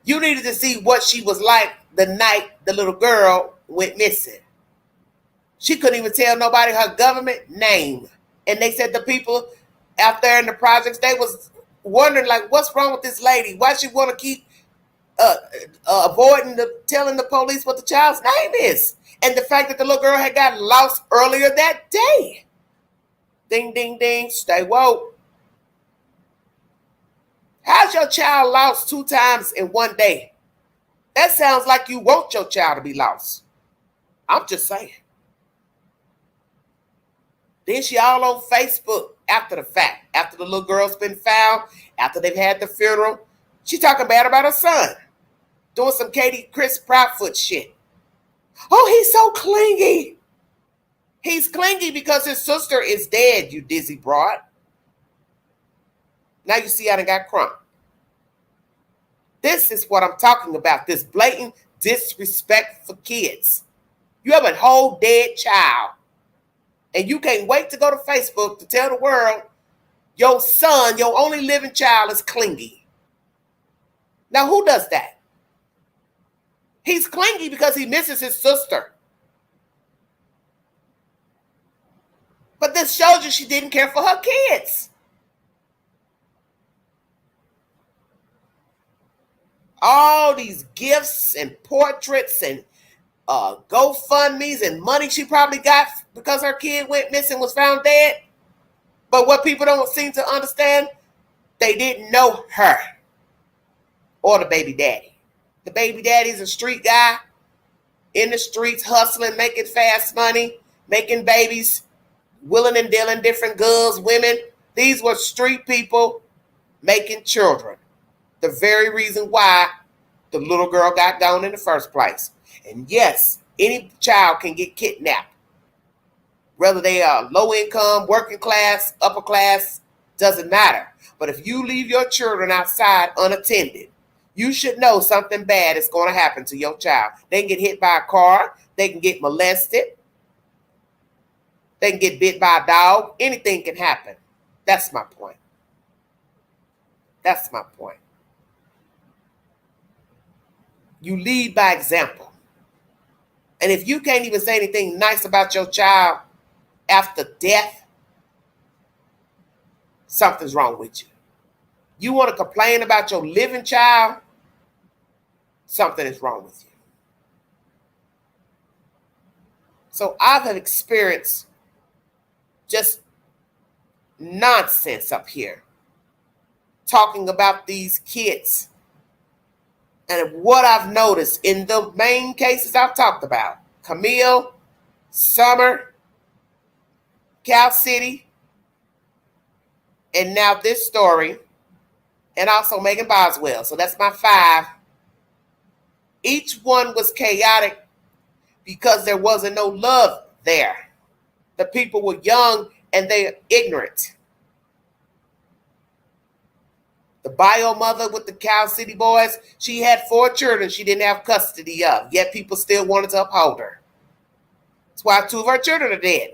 You needed to see what she was like the night the little girl went missing. She couldn't even tell nobody her government name. And they said the people out there in the projects, they was wondering, like, what's wrong with this lady? Why she want to keep avoiding telling the police what the child's name is? And the fact that the little girl had got lost earlier that day. Ding, ding, ding. Stay woke. How's your child lost 2 times in one day? That sounds like you want your child to be lost. I'm just saying. Then she all on Facebook after the fact. After the little girl's been found. After they've had the funeral. She talking bad about her son. Doing some Katie Chris Proudfoot shit. Oh, he's so clingy. He's clingy because his sister is dead, you dizzy broad. Now you see I done got crunk. This is what I'm talking about, this blatant disrespect for kids. You have a whole dead child, and you can't wait to go to Facebook to tell the world your son, your only living child, is clingy. Now, who does that? He's clingy because he misses his sister. But this shows you she didn't care for her kids. All these gifts and portraits and GoFundMes and money she probably got because her kid went missing, was found dead. But what people don't seem to understand, they didn't know her or the baby daddy. The baby daddy's a street guy in the streets, hustling, making fast money, making babies, willing and dealing different girls, women. These were street people making children. The very reason why the little girl got gone in the first place. And yes, any child can get kidnapped. Whether they are low income, working class, upper class, doesn't matter. But if you leave your children outside unattended, you should know something bad is going to happen to your child. They can get hit by a car. They can get molested. They can get bit by a dog. Anything can happen. That's my point. That's my point. You lead by example. And if you can't even say anything nice about your child after death, something's wrong with you. You want to complain about your living child, something is wrong with you. So I've had experienced just nonsense up here talking about these kids. And what I've noticed in the main cases I've talked about, Camille, Summer, Cal City, and now this story, and also Megan Boswell. So that's my 5. Each one was chaotic because there wasn't no love there. The people were young and they're ignorant. The bio mother with the Cal City boys, she had 4 children she didn't have custody of, yet people still wanted to uphold her. That's why 2 of her children are dead.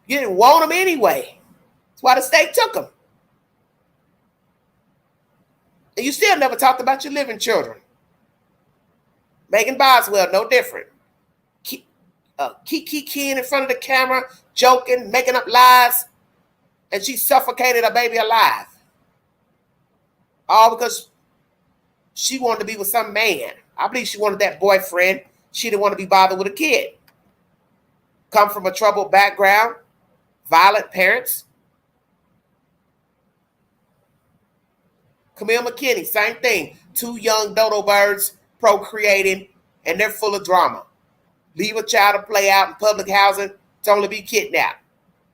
You didn't want them anyway. That's why the state took them. And you still never talked about your living children. Megan Boswell, no different. Kiki in front of the camera, joking, making up lies, and she suffocated a baby alive. All because she wanted to be with some man. I believe she wanted that boyfriend. She didn't want to be bothered with a kid. Come from a troubled background, violent parents. Camille McKinney, same thing. 2 young dodo birds procreating, and they're full of drama. Leave a child to play out in public housing to only be kidnapped,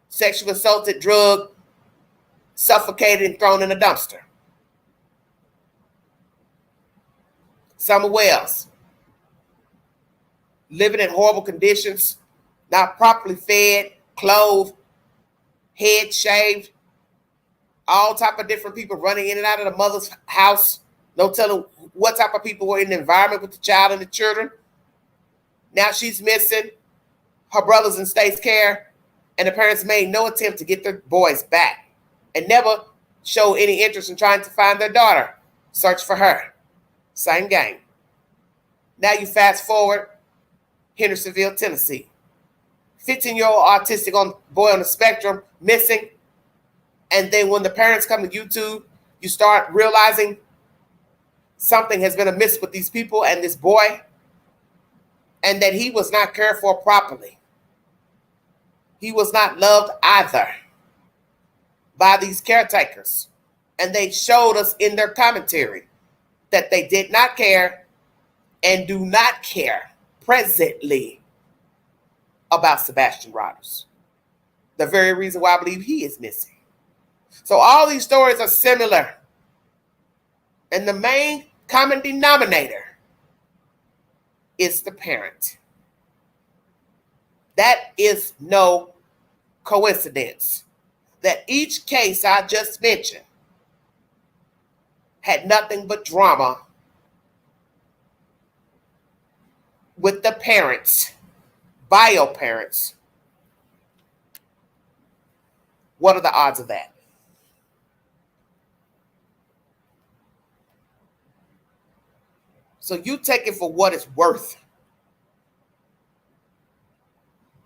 sexually assaulted, drugged, suffocated, and thrown in a dumpster. Summer Wells, living in horrible conditions, not properly fed, clothed, head shaved, all type of different people running in and out of the mother's house. No telling what type of people were in the environment with the child and the children. Now she's missing. Her brother's in state's care, and the parents made no attempt to get their boys back and never showed any interest in trying to find their daughter. Search for her. Same game. Now you fast forward, Hendersonville, Tennessee. 15-year-old autistic boy on the spectrum missing. And then when the parents come to YouTube, you start realizing something has been amiss with these people and this boy, and that he was not cared for properly. He was not loved either by these caretakers. And they showed us in their commentary that they did not care and do not care presently about Sebastian Rogers. The very reason why I believe he is missing. So all these stories are similar. And the main common denominator is the parent. That is no coincidence that each case I just mentioned had nothing but drama with the parents, bio parents. What are the odds of that? So you take it for what it's worth.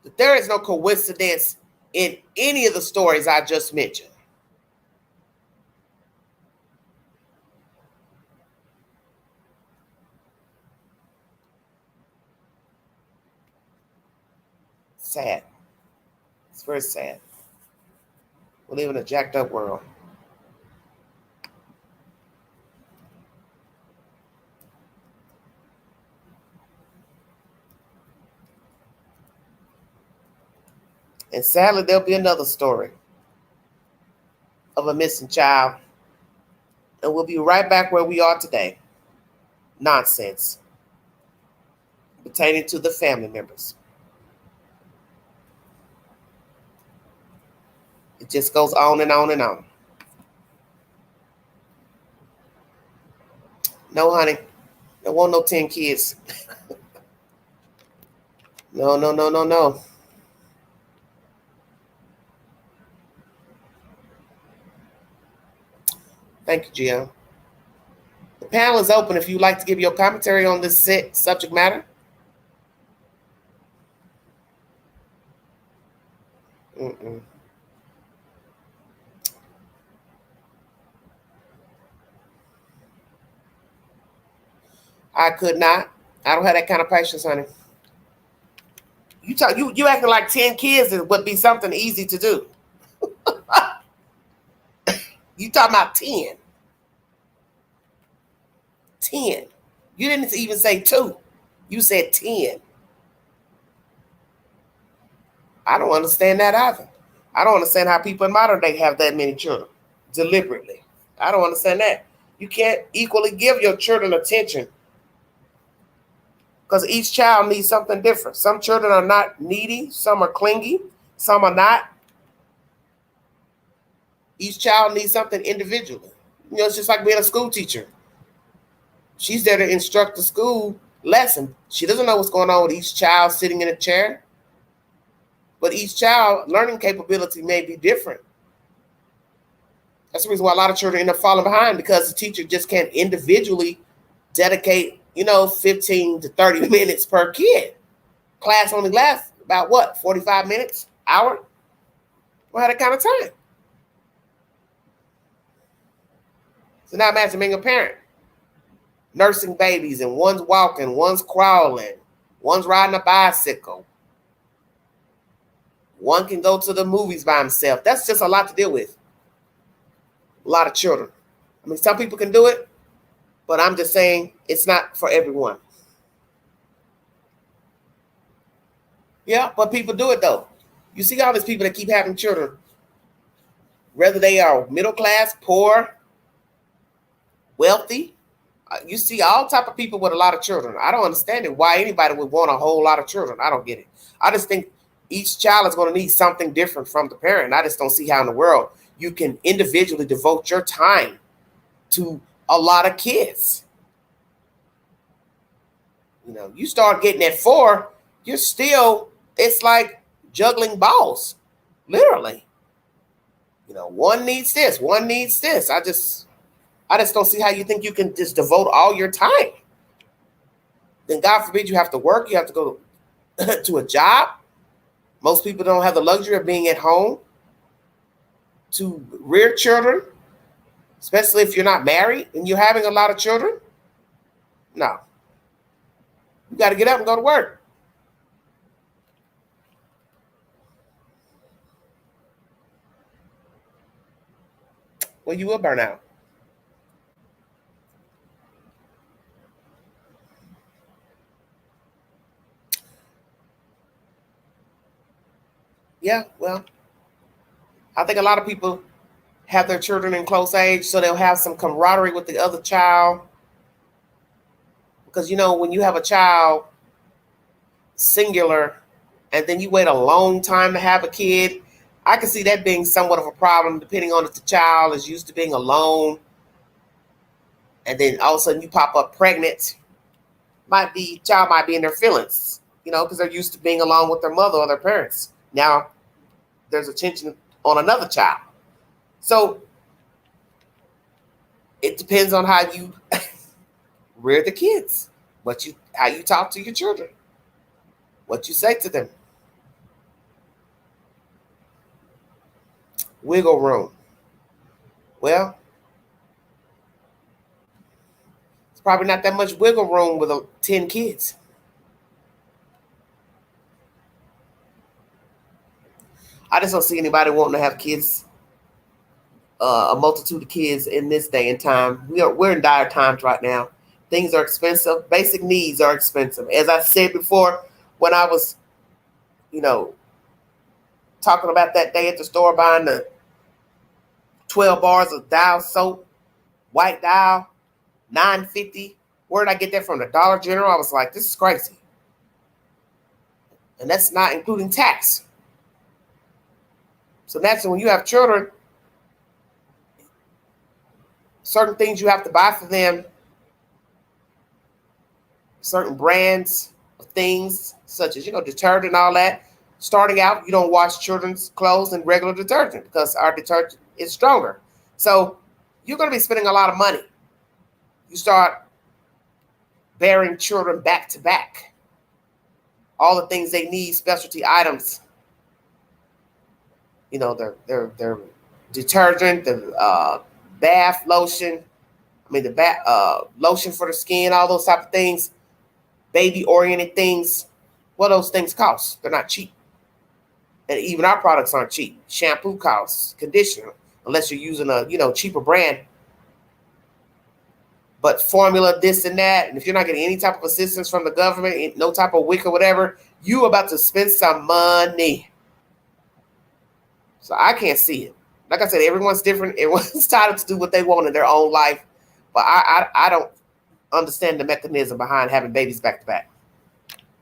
That there is no coincidence in any of the stories I just mentioned. Sad. It's very sad. We live in a jacked up world. And sadly, there'll be another story of a missing child. And we'll be right back where we are today. Nonsense pertaining to the family members. It just goes on and on and on. No, honey. There won't no 10 kids. No, no, no, no, no. Thank you, Gia. The panel is open if you'd like to give your commentary on this subject matter. I could not. I don't have that kind of patience, honey. You acting like 10 kids would be something easy to do. You talking about 10. 10. You didn't even say 2. You said 10. I don't understand that either. I don't understand how people in modern day have that many children deliberately. I don't understand that. You can't equally give your children attention because each child needs something different. Some children are not needy. Some are clingy. Some are not. Each child needs something individually. It's just like being a school teacher. She's there to instruct the school lesson. She doesn't know what's going on with each child sitting in a chair. But each child learning capability may be different. That's the reason why a lot of children end up falling behind, because the teacher just can't individually dedicate, 15 to 30 minutes per kid. Class only lasts about 45 minutes, hour? We'll have that kind of time. So now imagine being a parent, nursing babies, and one's walking, one's crawling, one's riding a bicycle. One can go to the movies by himself. That's just a lot to deal with. A lot of children. I mean, some people can do it, but I'm just saying it's not for everyone. Yeah, but people do it though. You see all these people that keep having children, whether they are middle class, poor, wealthy. You see all type of people with a lot of children. I don't understand it. Why anybody would want a whole lot of children. I don't get it. I just think each child is going to need something different from the parent. I just don't see how in the world you can individually devote your time to a lot of kids. You start getting at 4, it's like juggling balls, literally. One needs this, one needs this. I just don't see how you think you can just devote all your time. Then God forbid you have to work, you have to go to a job. Most people don't have the luxury of being at home to rear children, especially if you're not married and you're having a lot of children. No. You got to get up and go to work. Well, you will burn out. Yeah, well, I think a lot of people have their children in close age, so they'll have some camaraderie with the other child. Because, when you have a child singular, and then you wait a long time to have a kid, I can see that being somewhat of a problem, depending on if the child is used to being alone, and then all of a sudden you pop up pregnant. Child might be in their feelings, because they're used to being alone with their mother or their parents. Now there's attention on another child. So it depends on how you rear the kids, how you talk to your children, what you say to them. Wiggle room. Well, it's probably not that much wiggle room with 10 kids. I just don't see anybody wanting to have kids, a multitude of kids in this day and time. We're in dire times right now. Things are expensive. Basic needs are expensive. As I said before, when I was, talking about that day at the store buying the 12 bars of Dial soap, white Dial, $9.50. Where did I get that from? The Dollar General? I was like, this is crazy. And that's not including tax. So naturally, when you have children, certain things you have to buy for them, certain brands of things, such as, detergent and all that. Starting out, you don't wash children's clothes in regular detergent because our detergent is stronger. So you're going to be spending a lot of money. You start bearing children back to back. All the things they need, specialty items. Their detergent, the bath lotion. The lotion for the skin, all those type of things. Baby-oriented things. What those things cost? They're not cheap. And even our products aren't cheap. Shampoo costs, conditioner, unless you're using a cheaper brand. But formula, this and that, and if you're not getting any type of assistance from the government, no type of WIC or whatever, you about to spend some money. So I can't see it. Like I said, everyone's different. Everyone's entitled to do what they want in their own life. But I don't understand the mechanism behind having babies back to back.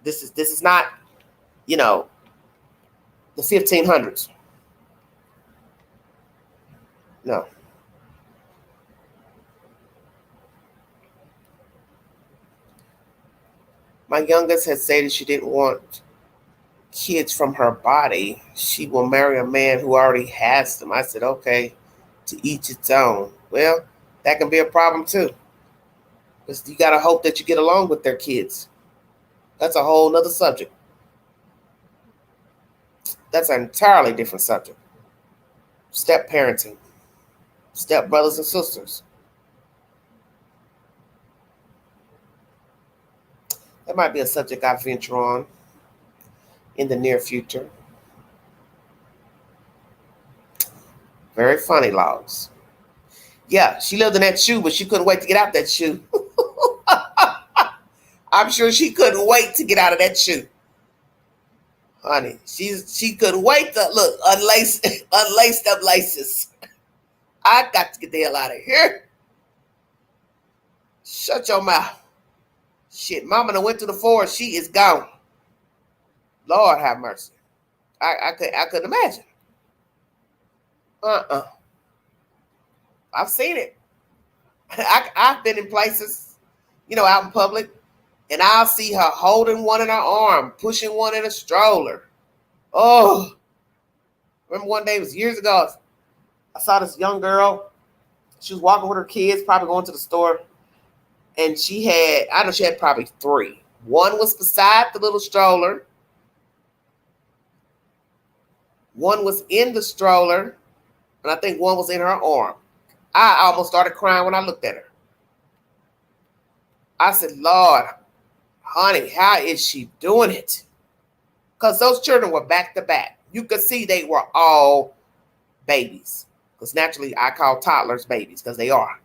This is not, the 1500s. No. My youngest had said she didn't want kids from her body. She will marry a man who already has them. I said, okay, to each its own. Well, that can be a problem too. Because you got to hope that you get along with their kids. That's a whole nother subject. That's an entirely different subject. Step parenting. Step brothers and sisters. That might be a subject I venture on in the near future. Very funny, Logs. Yeah, she lived in that shoe, but she couldn't wait to get out that shoe. I'm sure she couldn't wait to get out of that shoe. Honey, she couldn't wait to unlace them laces. I got to get the hell out of here. Shut your mouth. Shit, mama done went to the forest. She is gone. Lord have mercy. I couldn't imagine. I've seen it. I've been in places, out in public, and I'll see her holding one in her arm, pushing one in a stroller. Oh, remember one day, it was years ago, I saw this young girl. She was walking with her kids, probably going to the store, and she had probably 3. One was beside the little stroller. One was in the stroller, and I think one was in her arm. I almost started crying when I looked at her. I said, Lord, honey, how is she doing it? Because those children were back to back. You could see they were all babies. Because naturally, I call toddlers babies because they are.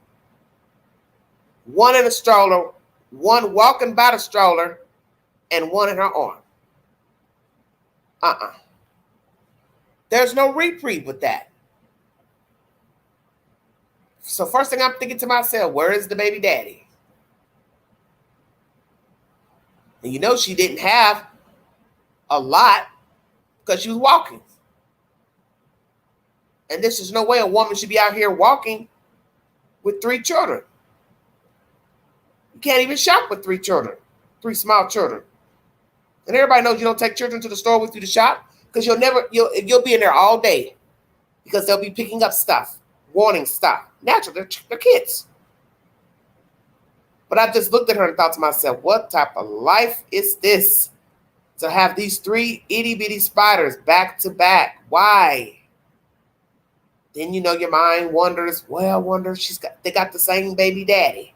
One in a stroller, one walking by the stroller, and one in her arm. There's no reprieve with that. So first thing I'm thinking to myself, where is the baby daddy? And she didn't have a lot. because she was walking. And this is no way a woman should be out here walking with 3 children. You can't even shop with 3 children, 3 small children. And everybody knows you don't take children to the store with you to shop because you'll be in there all day because they'll be picking up stuff, wanting stuff. Naturally, they're kids. But I just looked at her and thought to myself, what type of life is this? To have these 3 itty bitty spiders back to back. Why? Then your mind wonders, they got the same baby daddy.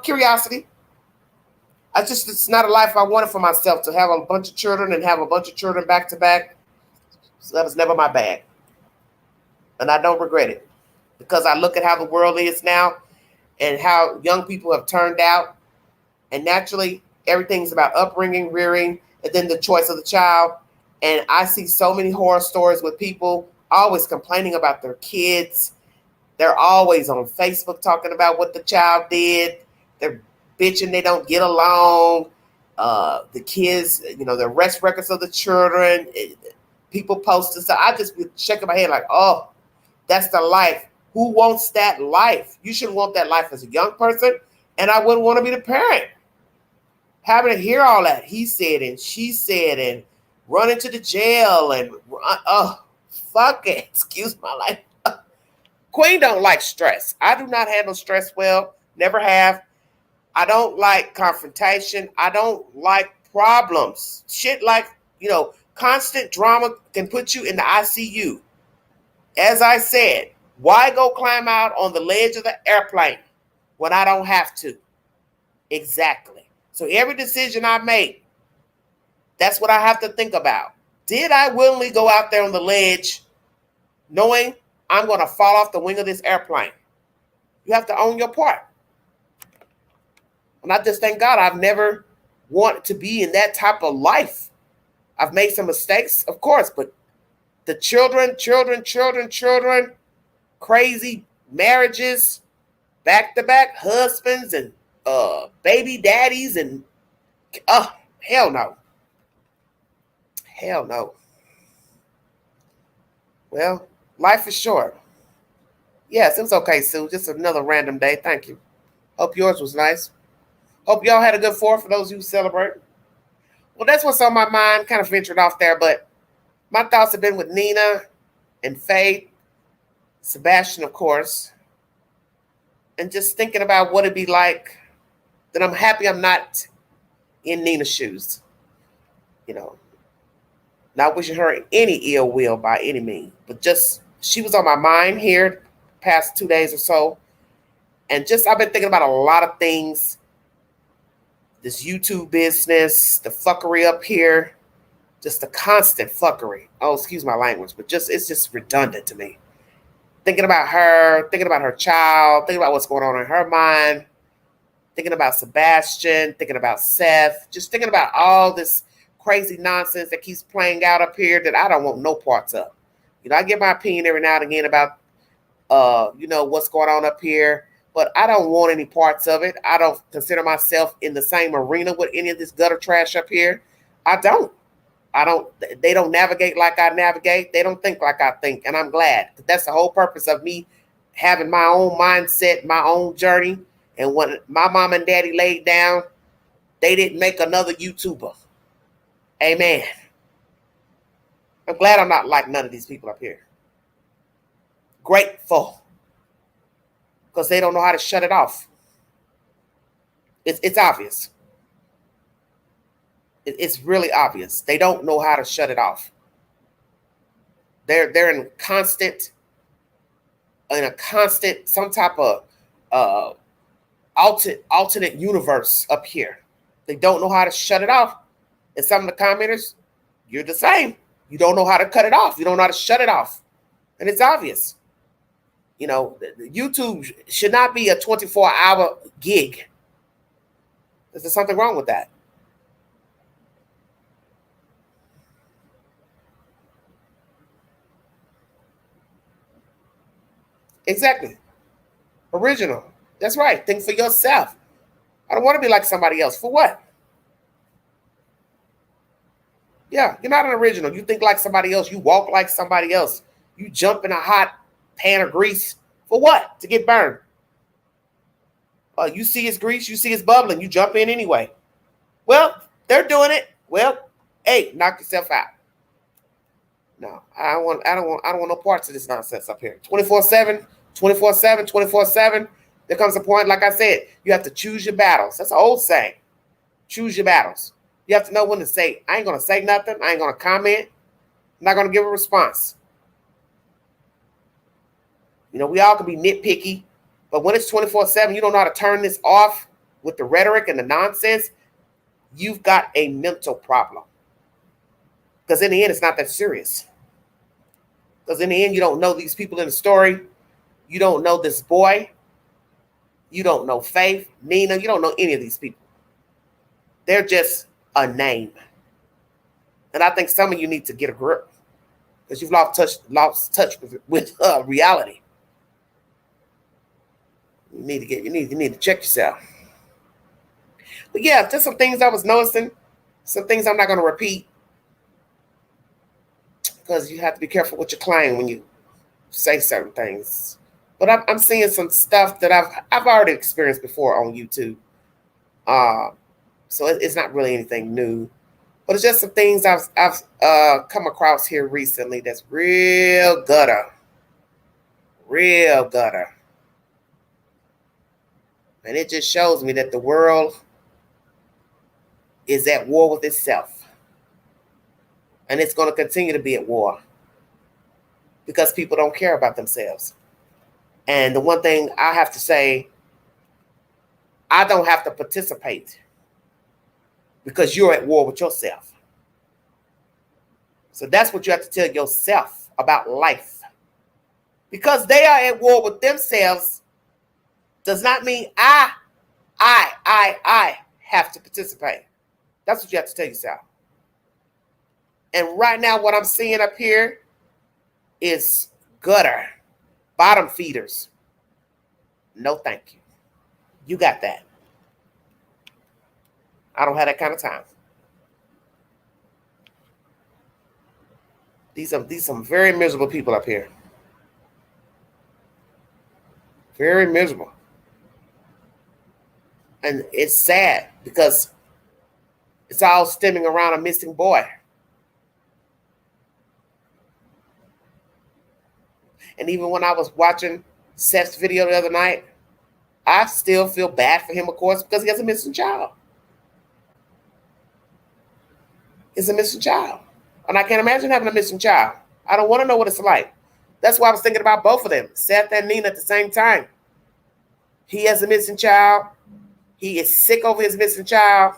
Curiosity. It's not a life I wanted for myself, to have a bunch of children and have a bunch of children back to back. So that was never my bag. And I don't regret it, because I look at how the world is now and how young people have turned out. And naturally, everything's about upbringing, rearing, and then the choice of the child. And I see so many horror stories with people always complaining about their kids. They're always on Facebook talking about what the child did. They're bitching they don't get along. The kids, the arrest records of the children. People posting stuff. I just be shaking my head like, oh, that's the life. Who wants that life? You shouldn't want that life as a young person. And I wouldn't want to be the parent. Having to hear all that he said and she said and running to the jail and fuck it. Excuse my life. Queen don't like stress. I do not handle stress well. Never have. I don't like confrontation. I don't like problems. Shit like, constant drama can put you in the ICU. As I said, why go climb out on the ledge of the airplane when I don't have to? Exactly. So every decision I make, that's what I have to think about. Did I willingly go out there on the ledge knowing I'm going to fall off the wing of this airplane? You have to own your part. And I just thank God I've never wanted to be in that type of life. I've made some mistakes, of course, but the children, crazy marriages, back-to-back husbands and baby daddies and hell no. Hell no. Well, life is short. Yes, it was okay, Sue. Just another random day. Thank you. Hope yours was nice. Hope y'all had a good 4th for those who celebrate. Well, that's what's on my mind. Kind of ventured off there, but my thoughts have been with Nina and Faith, Sebastian, of course, and just thinking about what it'd be like. That I'm happy I'm not in Nina's shoes. Not wishing her any ill will by any means, but just she was on my mind here past 2 days or so. And just I've been thinking about a lot of things. This YouTube business, the fuckery up here, just the constant fuckery. Oh, excuse my language, but it's just redundant to me. Thinking about her, thinking about her child, thinking about what's going on in her mind, thinking about Sebastian, thinking about Seth, just thinking about all this crazy nonsense that keeps playing out up here that I don't want no parts of. I give my opinion every now and again about, what's going on up here, but I don't want any parts of it. I don't consider myself in the same arena with any of this gutter trash up here. I don't. They don't navigate like I navigate. They don't think like I think, and I'm glad. That's the whole purpose of me having my own mindset, my own journey. And when my mom and daddy laid down, they didn't make another YouTuber. Amen. I'm glad I'm not like none of these people up here. Grateful. Because they don't know how to shut it off. It's obvious. It's really obvious. They don't know how to shut it off. They're in a constant, some type of alternate universe up here. They don't know how to shut it off. And some of the commenters, you're the same. You don't know how to cut it off. You don't know how to shut it off. And it's obvious. YouTube should not be a 24-hour gig. There's something wrong with that. Exactly. Original. That's right. Think for yourself. I don't want to be like somebody else. For what? Yeah, you're not an original. You think like somebody else. You walk like somebody else. You jump in a hot pan of grease for what? To get burned. You see it's grease. You see it's bubbling. You jump in anyway. Well, they're doing it. Well, hey, knock yourself out. No, I don't want no parts of this nonsense up here. 24/7, 24/7, 24/7. There comes a point, like I said, you have to choose your battles. That's an old saying. Choose your battles. You have to know when to say, I ain't gonna say nothing, I ain't gonna comment, I'm not gonna give a response. You know, we all can be nitpicky, but when it's 24/7, you don't know how to turn this off with the rhetoric and the nonsense, you've got a mental problem. Because in the end, it's not that serious. Because in the end, you don't know these people in the story. You don't know this boy. You don't know Faith, Nina. You don't know any of these people. They're just a name. And I think some of you need to get a grip because you've lost touch with reality. You need to check yourself. But yeah, just some things I was noticing, some things I'm not going to repeat because you have to be careful what you claim when you say certain things. But I'm seeing some stuff that I've already experienced before on YouTube. So it's not really anything new, but it's just some things I've come across here recently that's real gutter, and it just shows me that the world is at war with itself, and it's going to continue to be at war because people don't care about themselves. And the one thing I have to say, I don't have to participate because you're at war with yourself. So that's what you have to tell yourself about life. Because they are at war with themselves does not mean I have to participate. That's what you have to tell yourself. And right now, what I'm seeing up here is gutter, bottom feeders. No, thank you. You got that. I don't have that kind of time. These are some very miserable people up here. Very miserable. And it's sad because it's all stemming around a missing boy. And even when I was watching Seth's video the other night, I still feel bad for him, of course, because he has a missing child. It's a missing child. And I can't imagine having a missing child. I don't want to know what it's like. That's why I was thinking about both of them, Seth and Nina, at the same time. He has a missing child. He is sick over his missing child.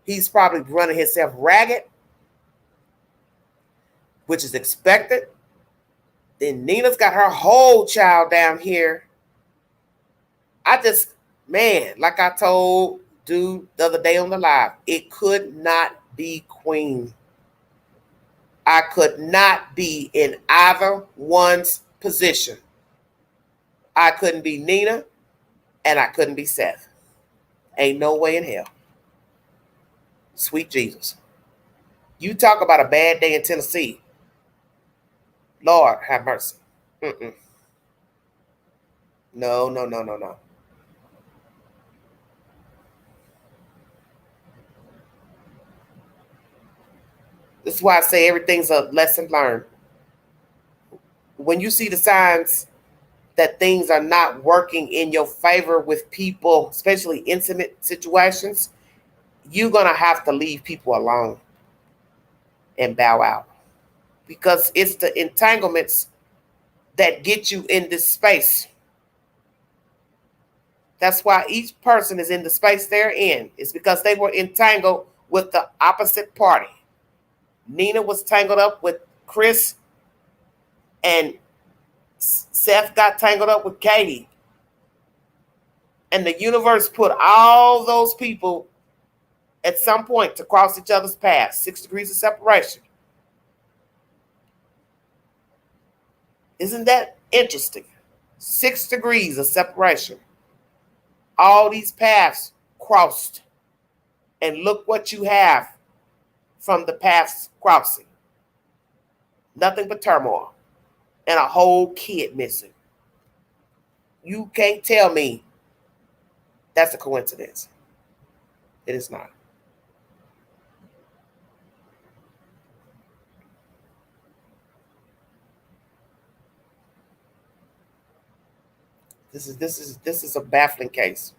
He's probably running himself ragged, which is expected. Then Nina's got her whole child down here. Like I told dude the other day on the live, it could not be Queen. I could not be in either one's position. I couldn't be Nina, and I couldn't be Seth. Ain't no way in hell. Sweet Jesus. You talk about a bad day in Tennessee. Lord, have mercy. No. This is why I say everything's a lesson learned. When you see the signs that things are not working in your favor with people, especially intimate situations, you're going to have to leave people alone and bow out. Because it's the entanglements that get you in this space. That's why each person is in the space they're in. It's because they were entangled with the opposite party. Nina was tangled up with Chris, and Seth got tangled up with Katie. And the universe put all those people at some point to cross each other's paths. 6 degrees of separation. Isn't that interesting? 6 degrees of separation. All these paths crossed. And look what you have from the paths crossing. Nothing but turmoil. And a whole kid missing. You can't tell me that's a coincidence. It is not. This is a baffling case.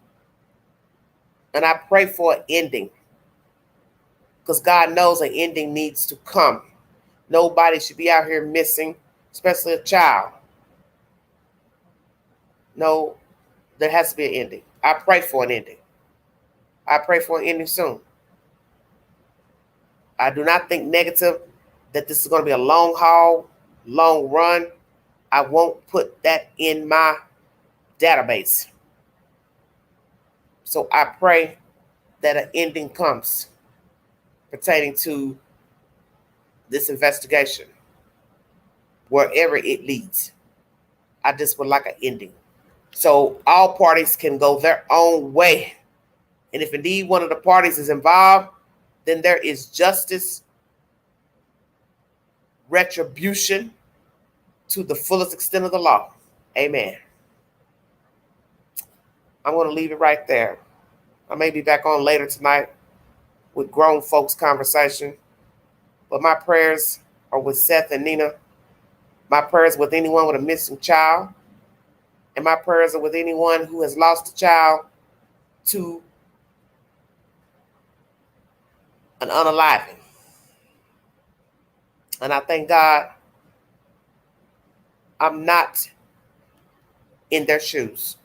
And I pray for an ending. Because God knows an ending needs to come. Nobody should be out here missing, especially a child. No, there has to be an ending. I pray for an ending. I pray for an ending soon. I do not think negative that this is going to be a long haul, long run. I won't put that in my database. So I pray that an ending comes pertaining to this investigation, wherever it leads. I just would like an ending. So all parties can go their own way. And if indeed one of the parties is involved, then there is justice, retribution to the fullest extent of the law. Amen. I'm going to leave it right there. I may be back on later tonight with grown folks conversation. But my prayers are with Seth and Nina. My prayers with anyone with a missing child. And my prayers are with anyone who has lost a child to an unaliving. And I thank God I'm not in their shoes.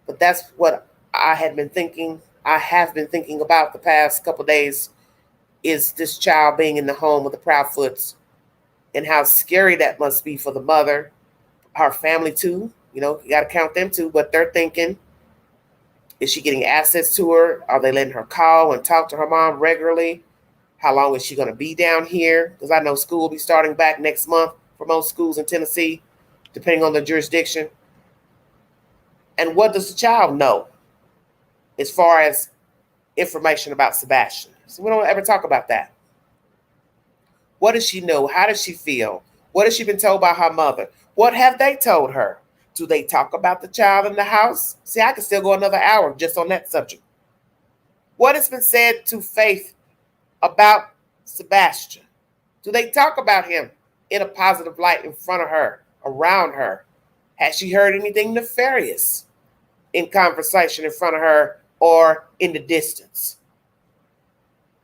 But that's what I have been thinking about the past couple of days, is this child being in the home of the Proudfoots and how scary that must be for the mother, her family too. You know, you got to count them too, but they're thinking, is she getting access to her? Are they letting her call and talk to her mom regularly? How long is she going to be down here? Because I know school will be starting back next month for most schools in Tennessee, depending on the jurisdiction. And what does the child know as far as information about Sebastian? So we don't ever talk about that. What does she know? How does she feel? What has she been told by her mother? What have they told her? Do they talk about the child in the house? See, I could still go another hour just on that subject. What has been said to Faith about Sebastian? Do they talk about him in a positive light in front of her, around her? Has she heard anything nefarious in conversation in front of her or in the distance?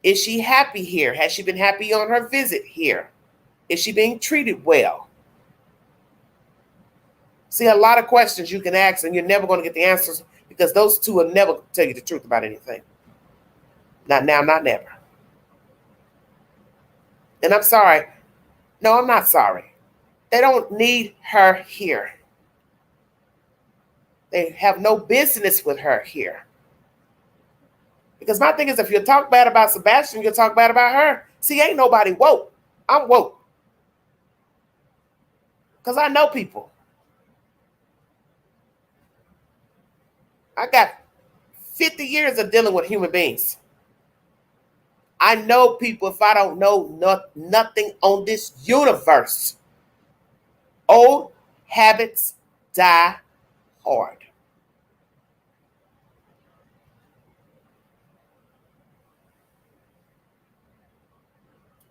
Is she happy here? Has she been happy on her visit here? Is she being treated well? See, a lot of questions you can ask and you're never going to get the answers, because those two will never tell you the truth about anything. Not now, not never. And I'm sorry. No, I'm not sorry. They don't need her here. They have no business with her here. Because my thing is, if you talk bad about Sebastian, you talk bad about her. See, ain't nobody woke. I'm woke. Because I know people. I got 50 years of dealing with human beings. I know people if I don't know nothing on this universe. Old habits die hard.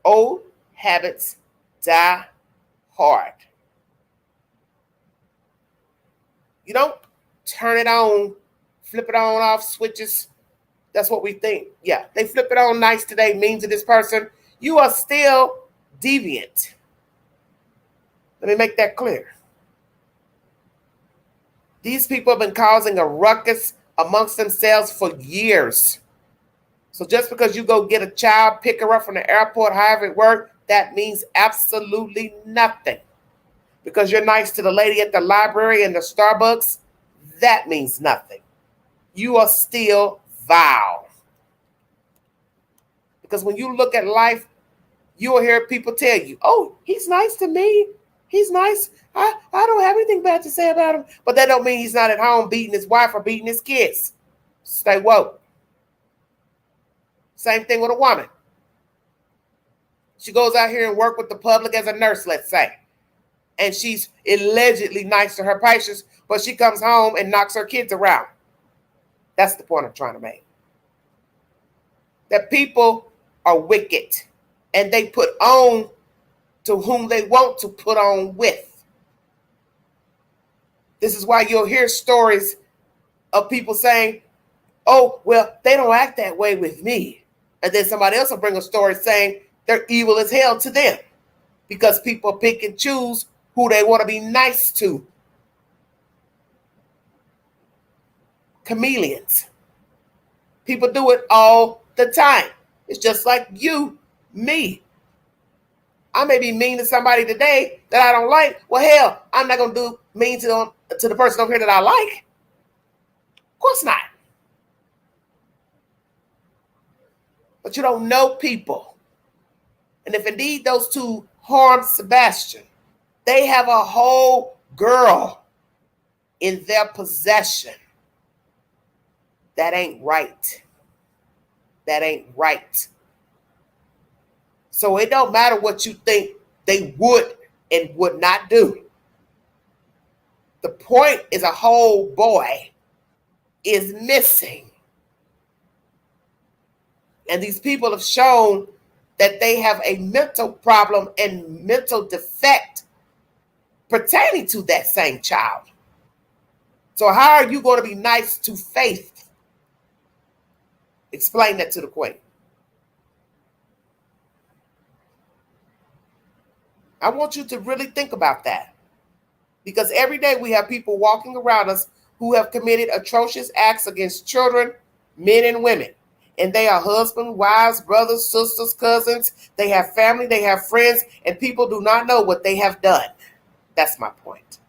Old habits die hard. You don't turn it on, flip it on off switches. That's what we think. Yeah, they flip it on nice today, mean to this person. You are still deviant. Let me make that clear. These people have been causing a ruckus amongst themselves for years. So just because you go get a child, pick her up from the airport, however it works, that means absolutely nothing. Because you're nice to the lady at the library and the Starbucks, that means nothing. You are still vile. Because when you look at life, you will hear people tell you, oh, he's nice to me. He's nice. I don't have anything bad to say about him. But that don't mean he's not at home beating his wife or beating his kids. Stay woke. Same thing with a woman. She goes out here and work with the public as a nurse, let's say. And she's allegedly nice to her patients, but she comes home and knocks her kids around. That's the point I'm trying to make. That people are wicked and they put on to whom they want to put on with. This is why you'll hear stories of people saying, oh, well, they don't act that way with me. And then somebody else will bring a story saying they're evil as hell to them because people pick and choose who they want to be nice to. Chameleons. People do it all the time. It's just like you, me. I may be mean to somebody today that I don't like. Well, hell, I'm not going to do mean to the person over here that I like. Of course not. But you don't know people. And if indeed those two harmed Sebastian, they have a whole girl in their possession. That ain't right. That ain't right. So it don't matter what you think they would and would not do. The point is a whole boy is missing. And these people have shown that they have a mental problem and mental defect pertaining to that same child. So how are you going to be nice to Faith? Explain that to the queen. I want you to really think about that. Because every day we have people walking around us who have committed atrocious acts against children, men and women. And they are husbands, wives, brothers, sisters, cousins. They have family, they have friends, and people do not know what they have done. That's my point.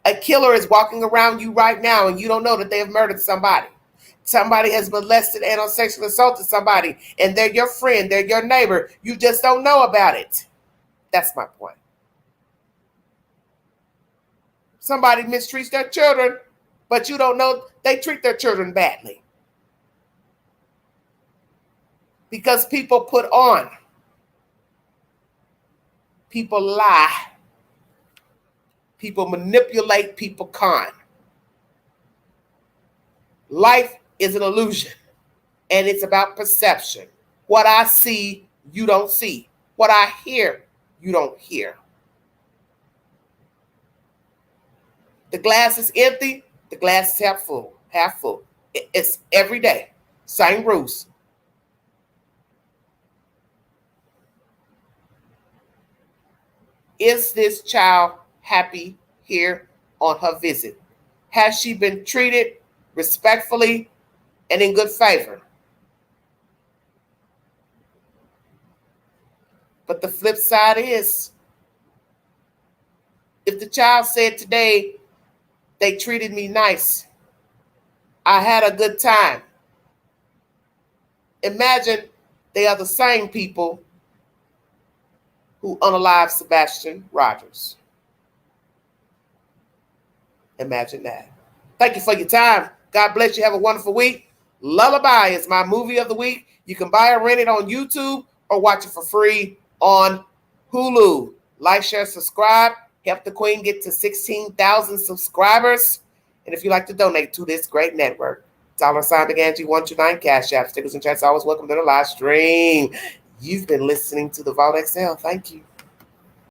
A killer is walking around you right now and you don't know that they have murdered somebody. Somebody has molested and or sexually assaulted somebody, and they're your friend, they're your neighbor. You just don't know about it. That's my point. Somebody mistreats their children, but you don't know they treat their children badly. Because people put on. People lie. People manipulate, people con. Life is an illusion, and it's about perception. What I see, you don't see. What I hear, you don't hear. The glass is empty, the glass is half full, half full. It's every day, same rules. Is this child happy here on her visit? Has she been treated respectfully and in good favor? But the flip side is, if the child said today, they treated me nice, I had a good time. Imagine they are the same people who unalived Sebastian Rogers. Imagine that. Thank you for your time. God bless you. Have a wonderful week. Lullaby is my movie of the week. You can buy or rent it on YouTube or watch it for free on Hulu. Like, share, subscribe. Help the queen get to 16,000 subscribers. And if you'd like to donate to this great network, $BigAngie129 Cash App. Stickers and chats always welcome to the live stream. You've been listening to the Vault XL. Thank you.